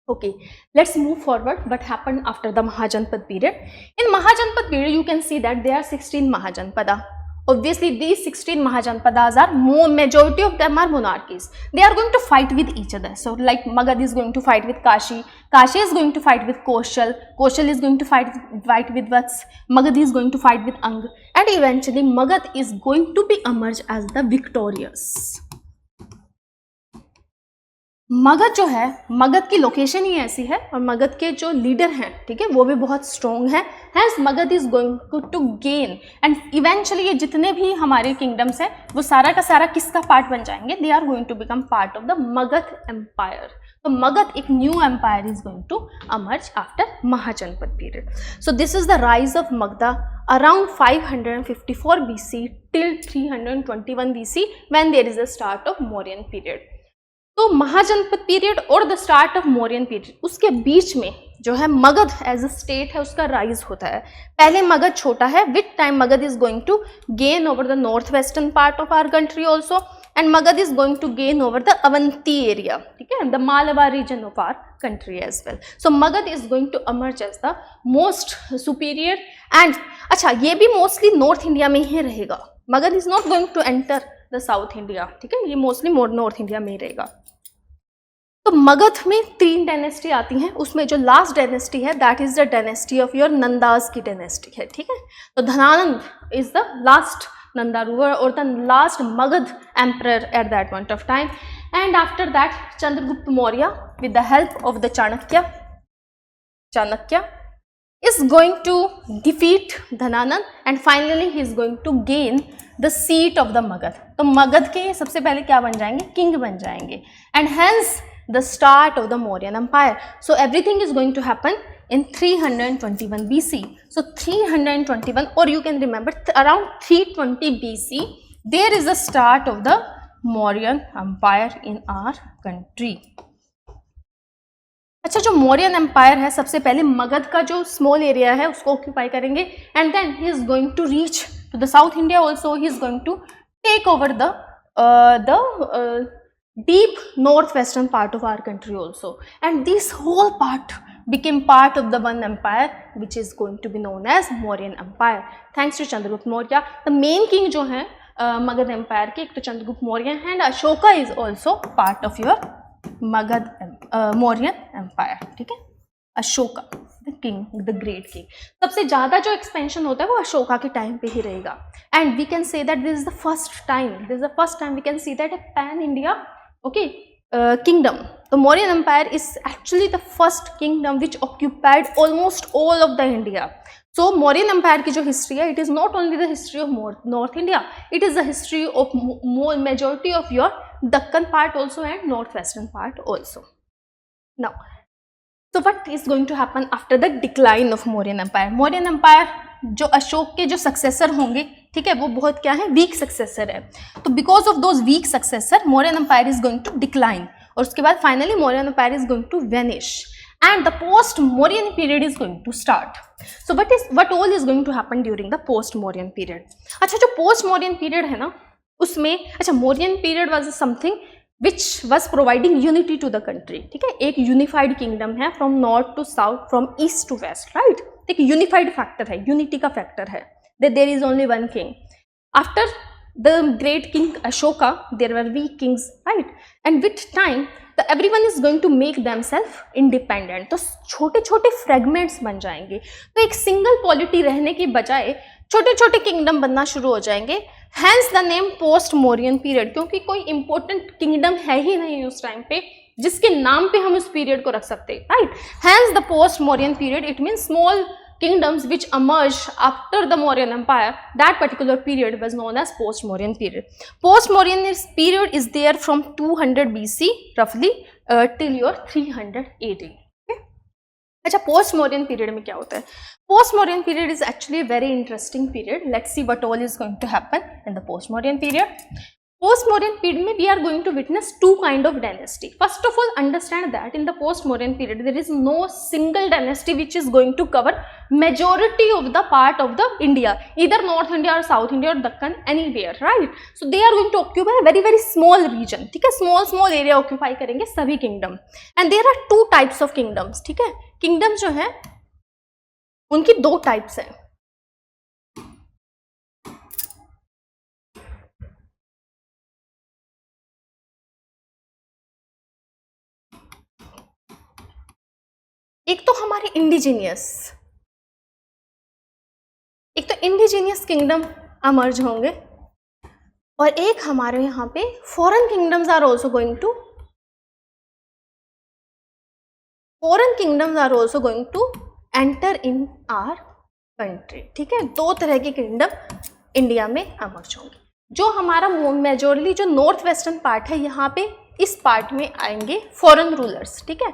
Okay, let's move forward. What happened after the Mahajanpad period? In Mahajanpad period, you can see that there are 16 Mahajanpada. Obviously, these 16 Mahajanpadas are majority of them are monarchies. They are going to fight with each other. So, like Magad is going to fight with Kashi, Kashi is going to fight with Koshal, Koshal is going to fight with Vats, Magad is going to fight with Ang, and eventually Magad is going to be emerge as the victorious. Magadh जो है, मगध की location ही ऐसी है, और मगध के जो leader हैं, ठीक है, वो भी बहुत स्ट्रॉन्ग है। Hence Magadha is going to gain, and eventually ये जितने भी हमारे किंगडम्स हैं वो सारा का सारा किसका पार्ट बन जाएंगे? They are going to become part of the Magadha empire. तो मगध एक new empire is going to emerge after Mahajanapada period. So this is the rise of Magadha around 554 BC till 321 BC when there is a start of Mauryan period. तो महाजनपद period और the start of Mauryan period, उसके बीच में जो है Magadh as a state है उसका rise होता है। पहले मगध छोटा है, with time Magadha is going to gain over the north western part of our country also, and Magadha is going to gain over the Avanti area, ठीक है, the Malwa region of our country as well. So Magadha is going to emerge as the most superior, and अच्छा ये भी mostly north India में ही रहेगा। Magadha is not going to enter the south India, ठीक है, ये मोस्टली नॉर्थ इंडिया में ही रहेगा। तो मगध में 3 डायनेस्टी आती हैं, उसमें जो लास्ट डायनेस्टी है that is the dynasty of your Nandas की डायनेस्टी है, ठीक है। तो Dhanananda is the last Nanda ruler और the last Magadha emperor at that point of time, and after that Chandragupta Maurya with the help of the Chanakya is going to defeat Dhananand, and finally he is going to gain the seat of the Magad. तो मगध के सबसे पहले क्या बन जाएंगे? King बन जाएंगे, and hence the start of the Mauryan Empire. So everything is going to happen in 321 BC. So 321, or you can remember around 320 BC, there is the start of the Mauryan Empire in our country. अच्छा, जो Mauryan empire है सबसे पहले मगध का जो small area है उसको occupy करेंगे, and then he is going to reach to the south India also, he is going to take over the deep northwestern part of our country also, and this whole part became part of the one empire which is going to be known as Mauryan Empire thanks to Chandragupta Maurya. The main king जो हैं Magad Empire के, एक तो चंद्रगुप्त मौर्य है, and Ashoka is also part of your Magad Mauryan Empire. ठीक है, Ashoka the king, the great king. सबसे ज़्यादा जो एक्सपेंशन होता है वो अशोका के टाइम पे ही रहेगा. And we can say that this is the first time we can see that a pan India kingdom. The Mauryan Empire is actually the first kingdom which occupied almost all of the India. So Mauryan Empire की जो history है, it is not only the history of North India, it is the history of majority of your Deccan part also and northwestern part also. Now, so what is going to happen after the decline of Mauryan Empire? Mauryan Empire जो अशोक के जो successor होंगे, ठीक है, वो बहुत क्या है, वीक सक्सेसर है. तो because of those weak successor Mauryan empire is going to decline, और उसके बाद finally Mauryan empire is going to vanish and the post Mauryan period is going to start. So what all is going to happen during the post Mauryan period. अच्छा, जो post Mauryan period है ना, उसमें अच्छा Mauryan period was something which was providing unity to the country. ठीक है, एक unified kingdom है from north to south, from east to west, right. एक यूनिफाइड फैक्टर है, यूनिटी का फैक्टर है, that there is only one king. After the great king Ashoka, there were weak kings, right? And with time, everyone is going to make themselves independent. तो छोटे छोटे fragments बन जाएंगे. तो एक सिंगल पॉलिटी रहने की बजाय छोटे छोटे किंगडम बनना शुरू हो जाएंगे. Hence the name post Mauryan period, क्योंकि कोई इंपॉर्टेंट किंगडम है ही नहीं उस टाइम पे जिसके नाम पे हम उस पीरियड को रख सकते हैं, right. Hence the post Mauryan period, it means small kingdoms which emerged after the Mauryan Empire. That particular period was known as post-Mauryan period. Post-Mauryan period is there from 200 BC roughly till your 300 AD. Okay? अच्छा, post-Mauryan period में क्या होता है? Post-Mauryan period is actually a very interesting period. Let's see what all is going to happen in the post-Mauryan period. Post-Mauryan period में we are going to witness two kind of dynasty. First of all, understand that in the post-Mauryan period there is no single dynasty which is going to cover majority of the part of the India, either North India or South India or Deccan, anywhere, right? So they are going to occupy a very very small region. ठीक है, small area occupy करेंगे सभी kingdom. And there are two types of kingdoms. ठीक है, kingdoms जो है उनकी दो types हैं. एक तो हमारे इंडिजीनियस किंगडम अमर्ज होंगे, और एक हमारे यहाँ पे foreign kingdoms are also going to enter in our country. ठीक है, दो तरह के किंगडम इंडिया में अमर्ज होंगे. जो हमारा मेजोरली जो नॉर्थ वेस्टर्न पार्ट है, यहाँ पे इस पार्ट में आएंगे फॉरेन रूलर्स. ठीक है,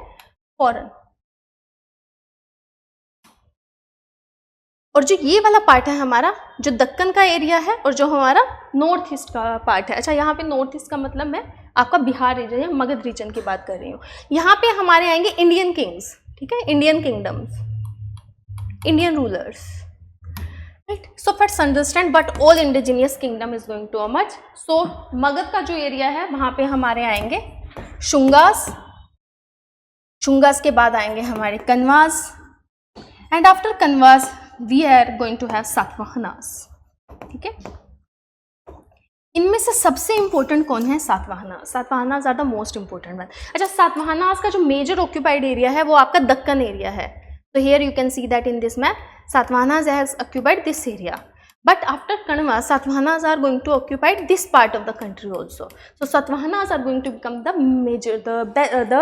फॉरेन. और जो ये वाला पार्ट है हमारा, जो दक्कन का एरिया है और जो हमारा नॉर्थ ईस्ट का पार्ट है. अच्छा, यहाँ पे नॉर्थ ईस्ट का मतलब मैं आपका बिहार रीजन या मगध रीजन की बात कर रही हूँ. यहाँ पे हमारे आएंगे इंडियन किंग्स. ठीक है, Indian kingdoms, Indian rulers, right. So first understand but all indigenous kingdom is going to emerge. So Magadha का जो एरिया है वहाँ पे हमारे आएंगे शुंगास. शुंगास के बाद आएंगे हमारे Kanvas, and after Kanvas we are going to have Satavahanas. ठीक है, इनमें से सबसे इंपॉर्टेंट कौन है? Satavahanas. Satavahanas are the most important one. अच्छा, सातवाहनास का जो मेजर ऑक्यूपाइड एरिया है वो आपका दक्कन एरिया है. तो here you can see that in this map Satavahanas has occupied this area. But after Kanva, Satavahanas are going to occupy this part of the country also. So Satavahanas are going to become the major, the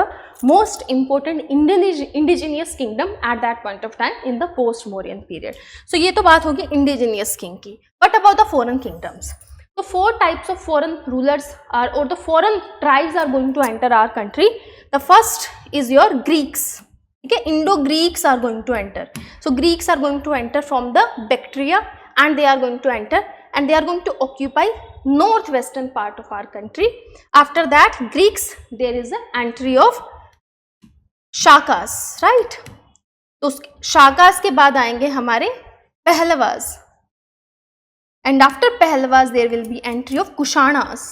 most important indigenous kingdom at that point of time in the post-Mauryan period. So ये तो बात होगी indigenous king की. What about the foreign kingdoms? So four types of foreign rulers are, or the foreign tribes are going to enter our country. The first is your Greeks. Okay, Indo-Greeks are going to enter. So Greeks are going to enter from the Bactria, and they are going to enter and they are going to occupy northwestern part of our country. After that Greeks, there is an entry of Shakas, right. तो Shakas के बाद आएंगे हमारे Pehlavas, and after Pehlavas there will be entry of Kushanas.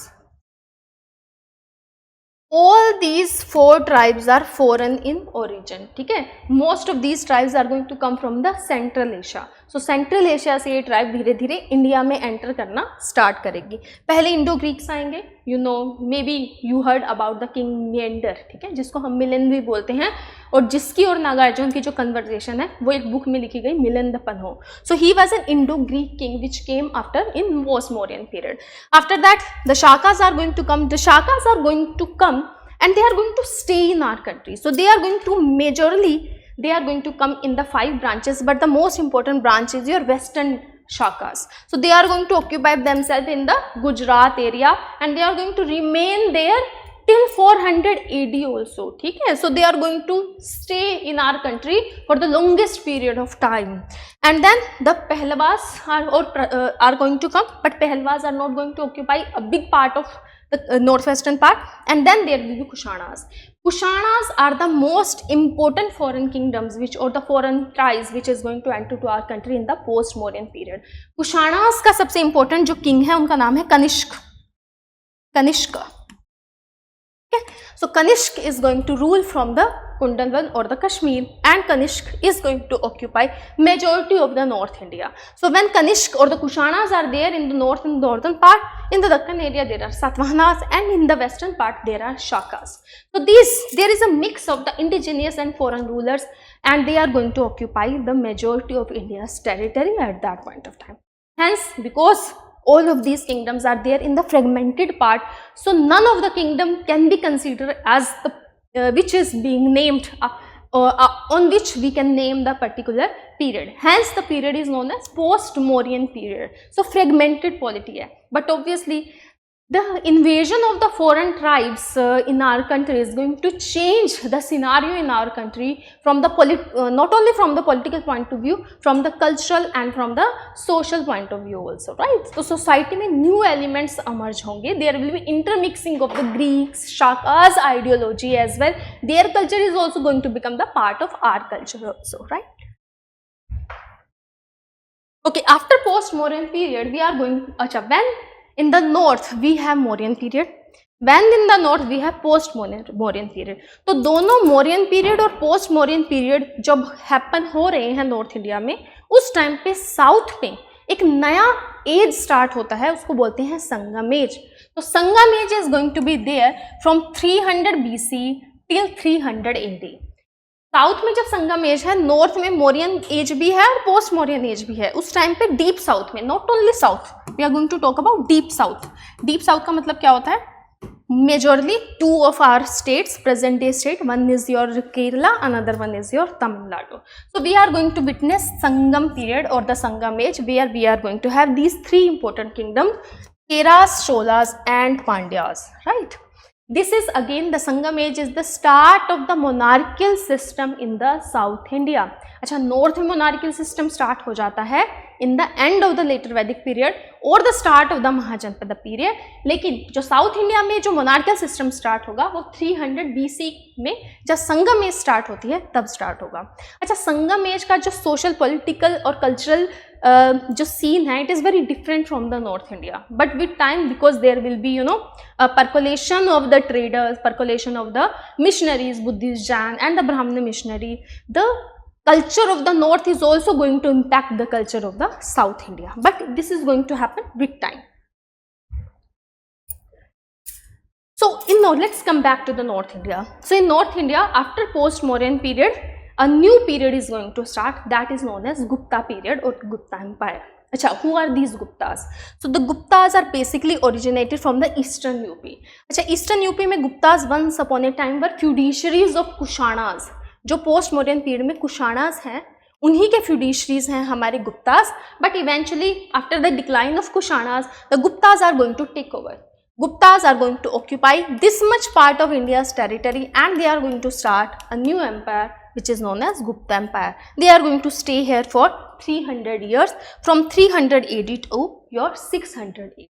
all these four tribes are foreign in origin, ठीक है. Most of these tribes are going to come from the Central Asia. So Central Asia से ये tribe धीरे धीरे India में enter करना start करेगी. पहले इंडो ग्रीक्स आएंगे, you know, maybe you heard about the king Menander, ठीक है, जिसको हम मिलन भी बोलते हैं, और जिसकी और नागार्जुन की जो कन्वर्सेशन है वो एक बुक में लिखी गई, Milinda the Panho. So he was an Indo Greek king which came after in post Mauryan period. After that the Shakas are going to come. The Shakas are going to come and they are going to stay in our country. So they are going to majorly, they are going to come in the 5 branches, but the most important branch is your western shakas. So they are going to occupy themselves in the Gujarat area, and they are going to remain there till 400 AD also, ठीक है. So they are going to stay in our country for the longest period of time, and then the Pehlavas are going to come, but Pehlavas are not going to occupy a big part of the northwestern part, and then there will be Kushanas. Kushanas are the most important foreign kingdoms which, or the foreign tribes which is going to enter to our country in the post Mauryan period. Kushanas का सबसे important जो king है उनका नाम है Kanishka. Kanishka. Okay. So Kanishk is going to rule from the Kundalwan or the Kashmir, and Kanishk is going to occupy majority of the North India. So when Kanishk or the Kushanas are there in the north, in the northern part, in the Deccan area there are Satavahanas, and in the western part there are Shakas. So there is a mix of the indigenous and foreign rulers, and they are going to occupy the majority of India's territory at that point of time. Hence, because all of these kingdoms are there in the fragmented part, so none of the kingdom can be considered as the which is being named on which we can name the particular period. Hence the period is known as post-Mauryan period. So fragmented polity hai. But obviously the invasion of the foreign tribes in our country is going to change the scenario in our country from the not only from the political point of view, from the cultural and from the social point of view also, right? So society में new elements emerge होंगे. There will be intermixing of the Greeks, Shakas ideology as well. Their culture is also going to become the part of our culture also, right? Okay, after post-Mauryan period, we are going, when in the north we have Mauryan period, when in the north we have post-Mauryan period. तो दोनों Mauryan period और post-Mauryan period जब happen हो रहे हैं north India में, उस time पे साउथ में एक नया एज स्टार्ट होता है, उसको बोलते हैं संगम एज. तो Sangam age is going to be there from 300 BC till 300 AD. South में जब संगम एज है, नॉर्थ में मौर्यन एज भी है और पोस्ट मौर्यन एज भी है. उस टाइम पे डीप साउथ में, not only south, we are going to talk about deep south. Deep south का मतलब क्या होता है? Majorly 2 of our states, present day state, one is your Kerala, another one is your Tamil Nadu. So we are going to witness Sangam period or the Sangam age, where we are going to have these 3 important kingdoms, Keras, Cholas and Pandyas, right? This is again the Sangam age is the start of the monarchical system in the South India. अच्छा, north में monarchical system start हो जाता है in the end of the later Vedic period or the start of the Mahajanpada period. लेकिन जो south India में जो monarchical system start होगा वो 300 BC में जब संगम एज स्टार्ट होती है तब स्टार्ट होगा. अच्छा, संगम एज का जो सोशल, पॉलिटिकल और कल्चरल जो सीन है, it is very different from the north India. But with time, because there will be percolation of the traders, percolation of the missionaries, Buddhist, Jain and the Brahmana missionary, the culture of the north is also going to impact the culture of the South India. But this is going to happen with time. So let's come back to the North India. So in North India, after post-Mauryan period, a new period is going to start, that is known as Gupta period or Gupta Empire. Achha, who are these Guptas? So the Guptas are basically originated from the eastern UP. Achha, eastern UP में Guptas once upon a time were feudatories of Kushanas. जो post modern period में कुशानास हैं, उन्हीं के feudatories हैं हमारे Guptas. But eventually after the decline of Kushanas, the Guptas are going to take over. Guptas are going to occupy this much part of India's territory, and they are going to start a new empire which is known as Gupta Empire. They are going to stay here for 300 years, from 300 AD to your 600 AD.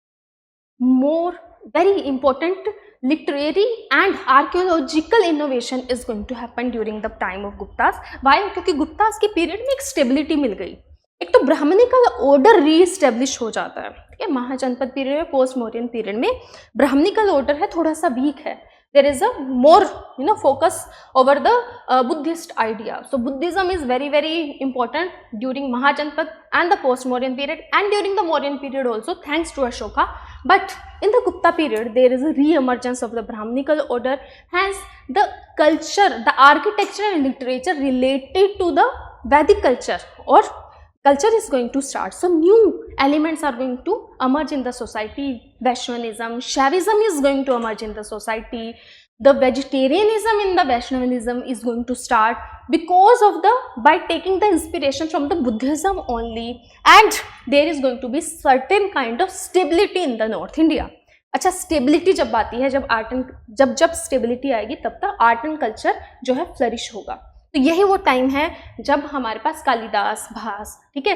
More very important literary and archaeological innovation is going to happen during the time of Guptas. Why? क्योंकि Guptas के period में एक stability मिल गई. एक तो Brahminical order re-establish हो जाता है, ठीक है. महाजनपद पीरियड में, पोस्ट मौर्यन पीरियड में ब्राह्मणिकल ऑर्डर है थोड़ा सा वीक है, there is a more focus over the Buddhist idea. So Buddhism is very very important during Mahajanpad and the post-Mauryan period, and during the Mauryan period also, thanks to Ashoka. But in the Gupta period there is a re-emergence of the Brahminical order, hence the culture, the architecture and literature related to the Vedic culture or culture is going to start. So new elements are going to emerge in the society. Vaishnavism, Shaivism is going to emerge in the society. The vegetarianism in the Vaishnavism is going to start because of by taking the inspiration from the Buddhism only, and there is going to be certain kind of stability in the North India. अच्छा, stability जब आती है, जब stability आएगी तब तक art and culture जो है फ्लरिश होगा. तो यही वो टाइम है जब हमारे पास कालिदास, भास, ठीक है,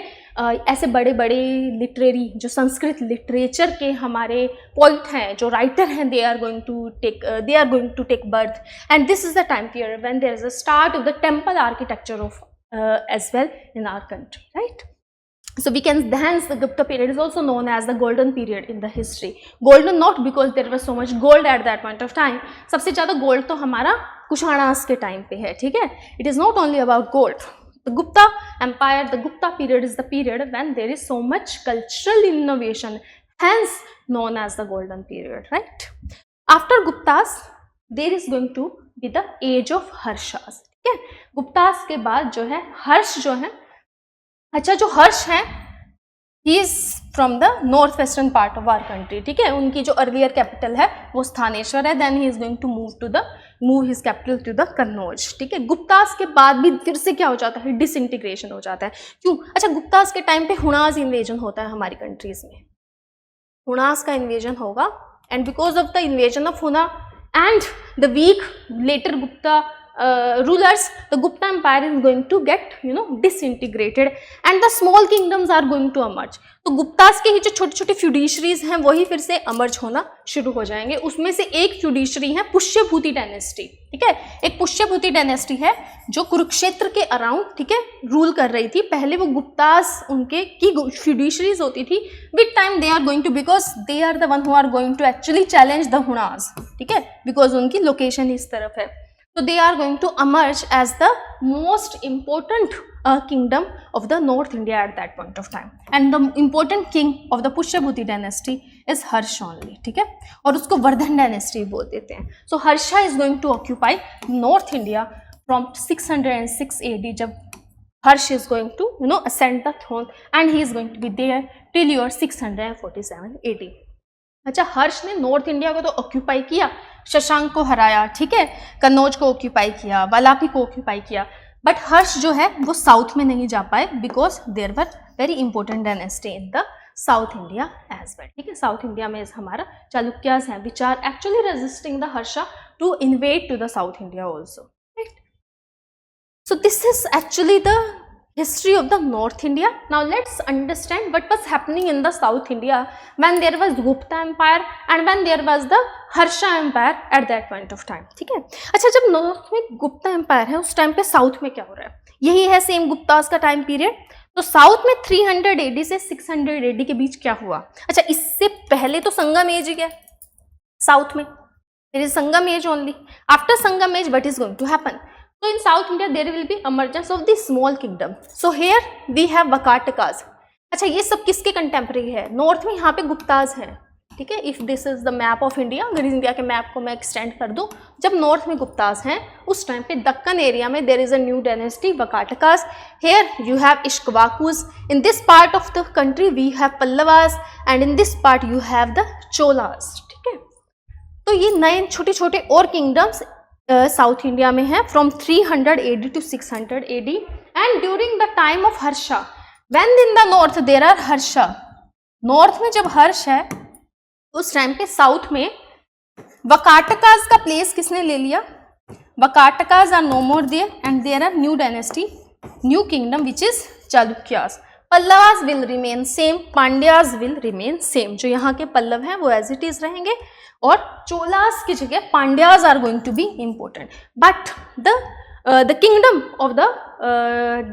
ऐसे बड़े बड़े लिटरेरी जो संस्कृत लिटरेचर के हमारे पोइट हैं, जो राइटर हैं, they are going to take birth, and this is the time period when there is a start of the temple architecture of as well in our country, right. So we can, hence the Gupta period is also known as the golden period in the history. Golden not because there was so much gold at that point of time. सबसे ज़्यादा gold तो हमारा कुशाणास के time पे है, ठीक है. It is not only about gold. The Gupta Empire, the Gupta period is the period when there is so much cultural innovation, hence known as the golden period, right? After Guptas, there is going to be the age of Harshas, ठीक है. Guptas के बाद जो है हर्ष जो है, अच्छा, जो हर्ष है he is from the north western part of our country, ठीक है. उनकी जो अर्लियर कैपिटल है वो स्थानेश्वर है, then he is going to move his capital to the Kannauj, ठीक है. गुप्तास के बाद भी फिर से क्या हो जाता है, डिसइंटीग्रेशन हो जाता है. क्यों? अच्छा, गुप्तास के टाइम पे हुणास इन्वेजन होता है हमारी कंट्रीज में, हुणास का इन्वेजन होगा, and because of the invasion of हुना and the weak later Gupta rulers, the Gupta empire is going to get disintegrated and the small kingdoms are going to emerge. तो गुप्तास के ही जो छोटे छोटे फ्यूडिशरीज हैं वही फिर से emerge होना शुरू हो जाएंगे. उसमें से एक फ्यूडिशरी है पुष्यभूति डायनेस्टी, ठीक है. एक पुष्यभूति डायनेस्टी है जो कुरुक्षेत्र के अराउंड, ठीक है, रूल कर रही थी. पहले वो गुप्तास उनके की फ्यूडिशरीज होती थी. With time they are going to, because they are the one who are going to actually challenge the Hunas, ठीक है, बिकॉज उनकी लोकेशन इस तरफ है. So they are going to emerge as the most important kingdom of the North India at that point of time. And the important king of the Pushyabhuti dynasty is Harsh only, ठीक है, और उसको Vardhan dynasty बोल देते हैं. So Harsha is going to occupy North India from 606 AD, जब Harsh is going to ascend the throne, and he is going to be there till year 647 AD. अच्छा, हर्ष ने नॉर्थ इंडिया को तो ऑक्यूपाई किया, शशांक को हराया, ठीक है, कन्नौज को ऑक्यूपाई किया, वालापी को ऑक्यूपाई किया, बट हर्ष जो है वो साउथ में नहीं जा पाए because there were very important dynasty in the south India as well, ठीक है. साउथ इंडिया में हमारा चालुक्यास हैं which are actually resisting the Harsha to invade to the south India also, right. So this is actually the history of the North India. Now let's understand what was happening in the South India when there was Gupta Empire and when there was the Harsha Empire at that point of time, ठीक है. अच्छा, जब north में Gupta empire है उस time पे south में क्या हो रहा है, यही है सेम गुप्तास का टाइम पीरियड. तो साउथ में 300 AD से 600 AD के बीच क्या हुआ. अच्छा, इससे पहले तो संगम एज ही है साउथ में, there is Sangam age only. After Sangam age what is going to happen? So in South India there will be emergence of the small kingdom. So here we have Vakatakas. अच्छा, ये सब किसके कंटेम्प्रेरी है, north में यहाँ पे गुप्ताज हैं, ठीक है. If this is the map of India, अगर इंडिया के मैप को मैं एक्सटेंड कर दूँ, जब नॉर्थ में गुप्ताज हैं उस टाइम पे दक्कन एरिया में there is a new dynasty Vakatakas. Here you have Ikshvakus. In this part of the country we have Pallavas and in this part you have the Cholas, ठीक है. तो ये नए छोटे छोटे और किंगडम्स साउथ इंडिया में है from 300 AD to 600 AD. And during the time of Harsha, when in the north there are Harsha, north में जब हर्ष है उस टाइम पे साउथ में वकाटकास का प्लेस किसने ले लिया, Vakatakas are no more there and there are new dynasty, new kingdom which is Chalukyas. Pallavas will remain same, Pandyas will remain same. जो यहाँ के पल्लव हैं वो एज इट इज रहेंगे और चोलास की जगह Pandyas are going to be important. But the kingdom of the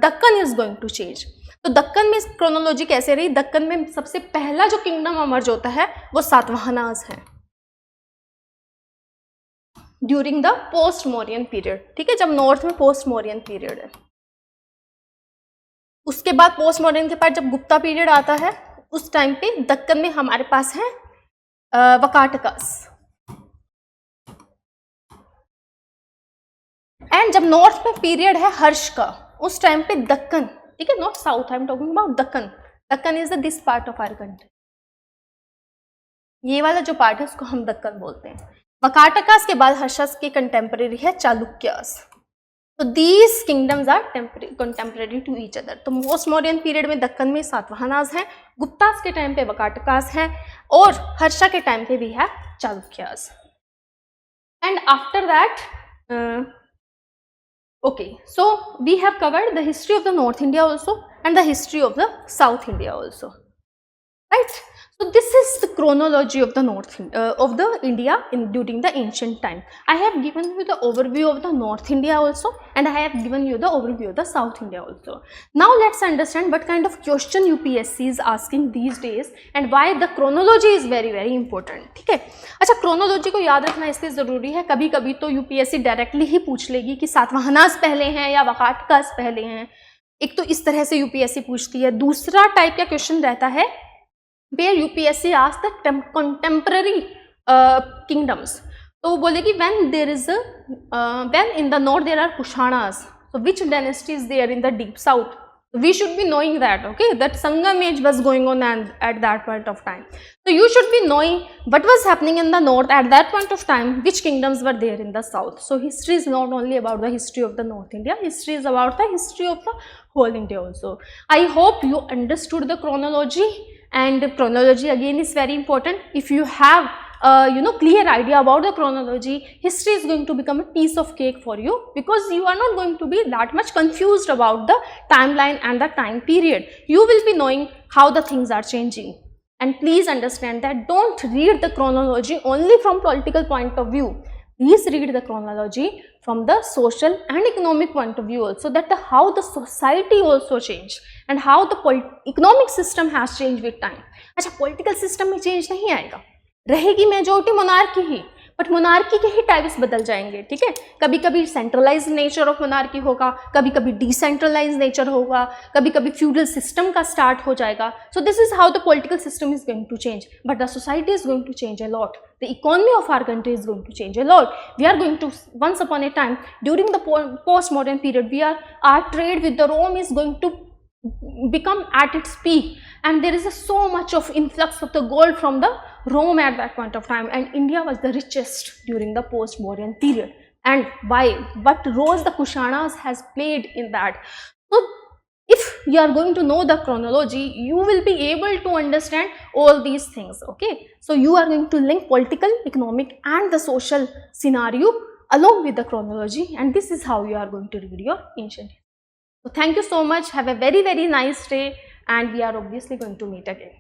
Deccan is going to change. तो दक्कन में क्रोनोलॉजी कैसे रही, दक्कन में सबसे पहला जो किंगडम अमर्ज होता है वो सातवाहनास है. During the post Mauryan period, ठीक है, जब नॉर्थ में पोस्ट मौर्यन पीरियड है। उसके बाद पोस्ट मॉडर्न के बाद जब गुप्ता पीरियड आता है, उस टाइम पे दक्कन में हमारे पास है वकाटकास। एंड जब नॉर्थ में पीरियड है हर्ष का, उस टाइम पे दक्कन, ठीक है, not south, I am talking about Deccan. Deccan is the this part of our country, ये वाला जो पार्ट है उसको हम दक्कन बोलते हैं। वकाटकास के बाद हर्षस के कंटेम्परेरी है चालुक्यास। तो these kingdoms are contemporary to each other. तो मोस्ट मौर्यन पीरियड में दक्कन में सातवाहनास है, गुप्तास के टाइम पे वकाटकास है, और हर्षा के टाइम पे भी है Chalukyas. And after that okay, so we have covered the history of the North India also and the history of the South India also, right? So this is the chronology of the of the India during the ancient time. I have given you the overview of the North India also, and I have given you the overview of the South India also. Now let's understand what kind of question UPSC is asking these days and why the chronology is very very important. ठीक है, अच्छा, chronology को याद रखना इसलिए ज़रूरी है, कभी कभी तो UPSC डायरेक्टली ही पूछ लेगी कि सातवाहनास पहले हैं या वकाटकास पहले हैं। एक तो इस तरह से UPSC पूछती है। दूसरा टाइप का क्वेश्चन रहता है where UPSC asks the contemporary kingdoms. तो वो बोलेगी when there is a when in the north there are Kushanas, so which dynasty is there in the deep south? We should be knowing that, okay, that Sangam age was going on at that point of time. So you should be knowing what was happening in the north at that point of time, which kingdoms were there in the south. So history is not only about the history of the North India, history is about the history of the whole India also. I hope you understood the chronology, and chronology again is very important. If you have clear idea about the chronology, history is going to become a piece of cake for you, because you are not going to be that much confused about the timeline and the time period. You will be knowing how the things are changing. And please understand that don't read the chronology only from political point of view. Please read the chronology from the social and economic point of view also, that how the society also changed and how the economic system has changed with time. अच्छा, political system में change नहीं आएगा, रहेगी majority monarchy he, but monarchy के ही types बदल जाएंगे, ठीक है। कभी कभी सेंट्रलाइज नेचर ऑफ मोनार्की होगा, कभी कभी डिसेंट्रलाइज नेचर होगा, कभी कभी फ्यूडल सिस्टम का स्टार्ट हो जाएगा. So this is how the political system is going to change, but the society is going to change a lot. The economy of our country is going to change a lot. We are going to, once upon a time, during the post-modern period, our trade with the Rome is going to become at its peak, and there is so much of influx of the gold from the Rome at that point of time, and India was the richest during the post-modern period. And why? What role the Kushanas has played in that? So if you are going to know the chronology, you will be able to understand all these things. Okay, so you are going to link political, economic and the social scenario along with the chronology, and this is how you are going to read your ancient history. So thank you so much, have a very nice day, and we are obviously going to meet again.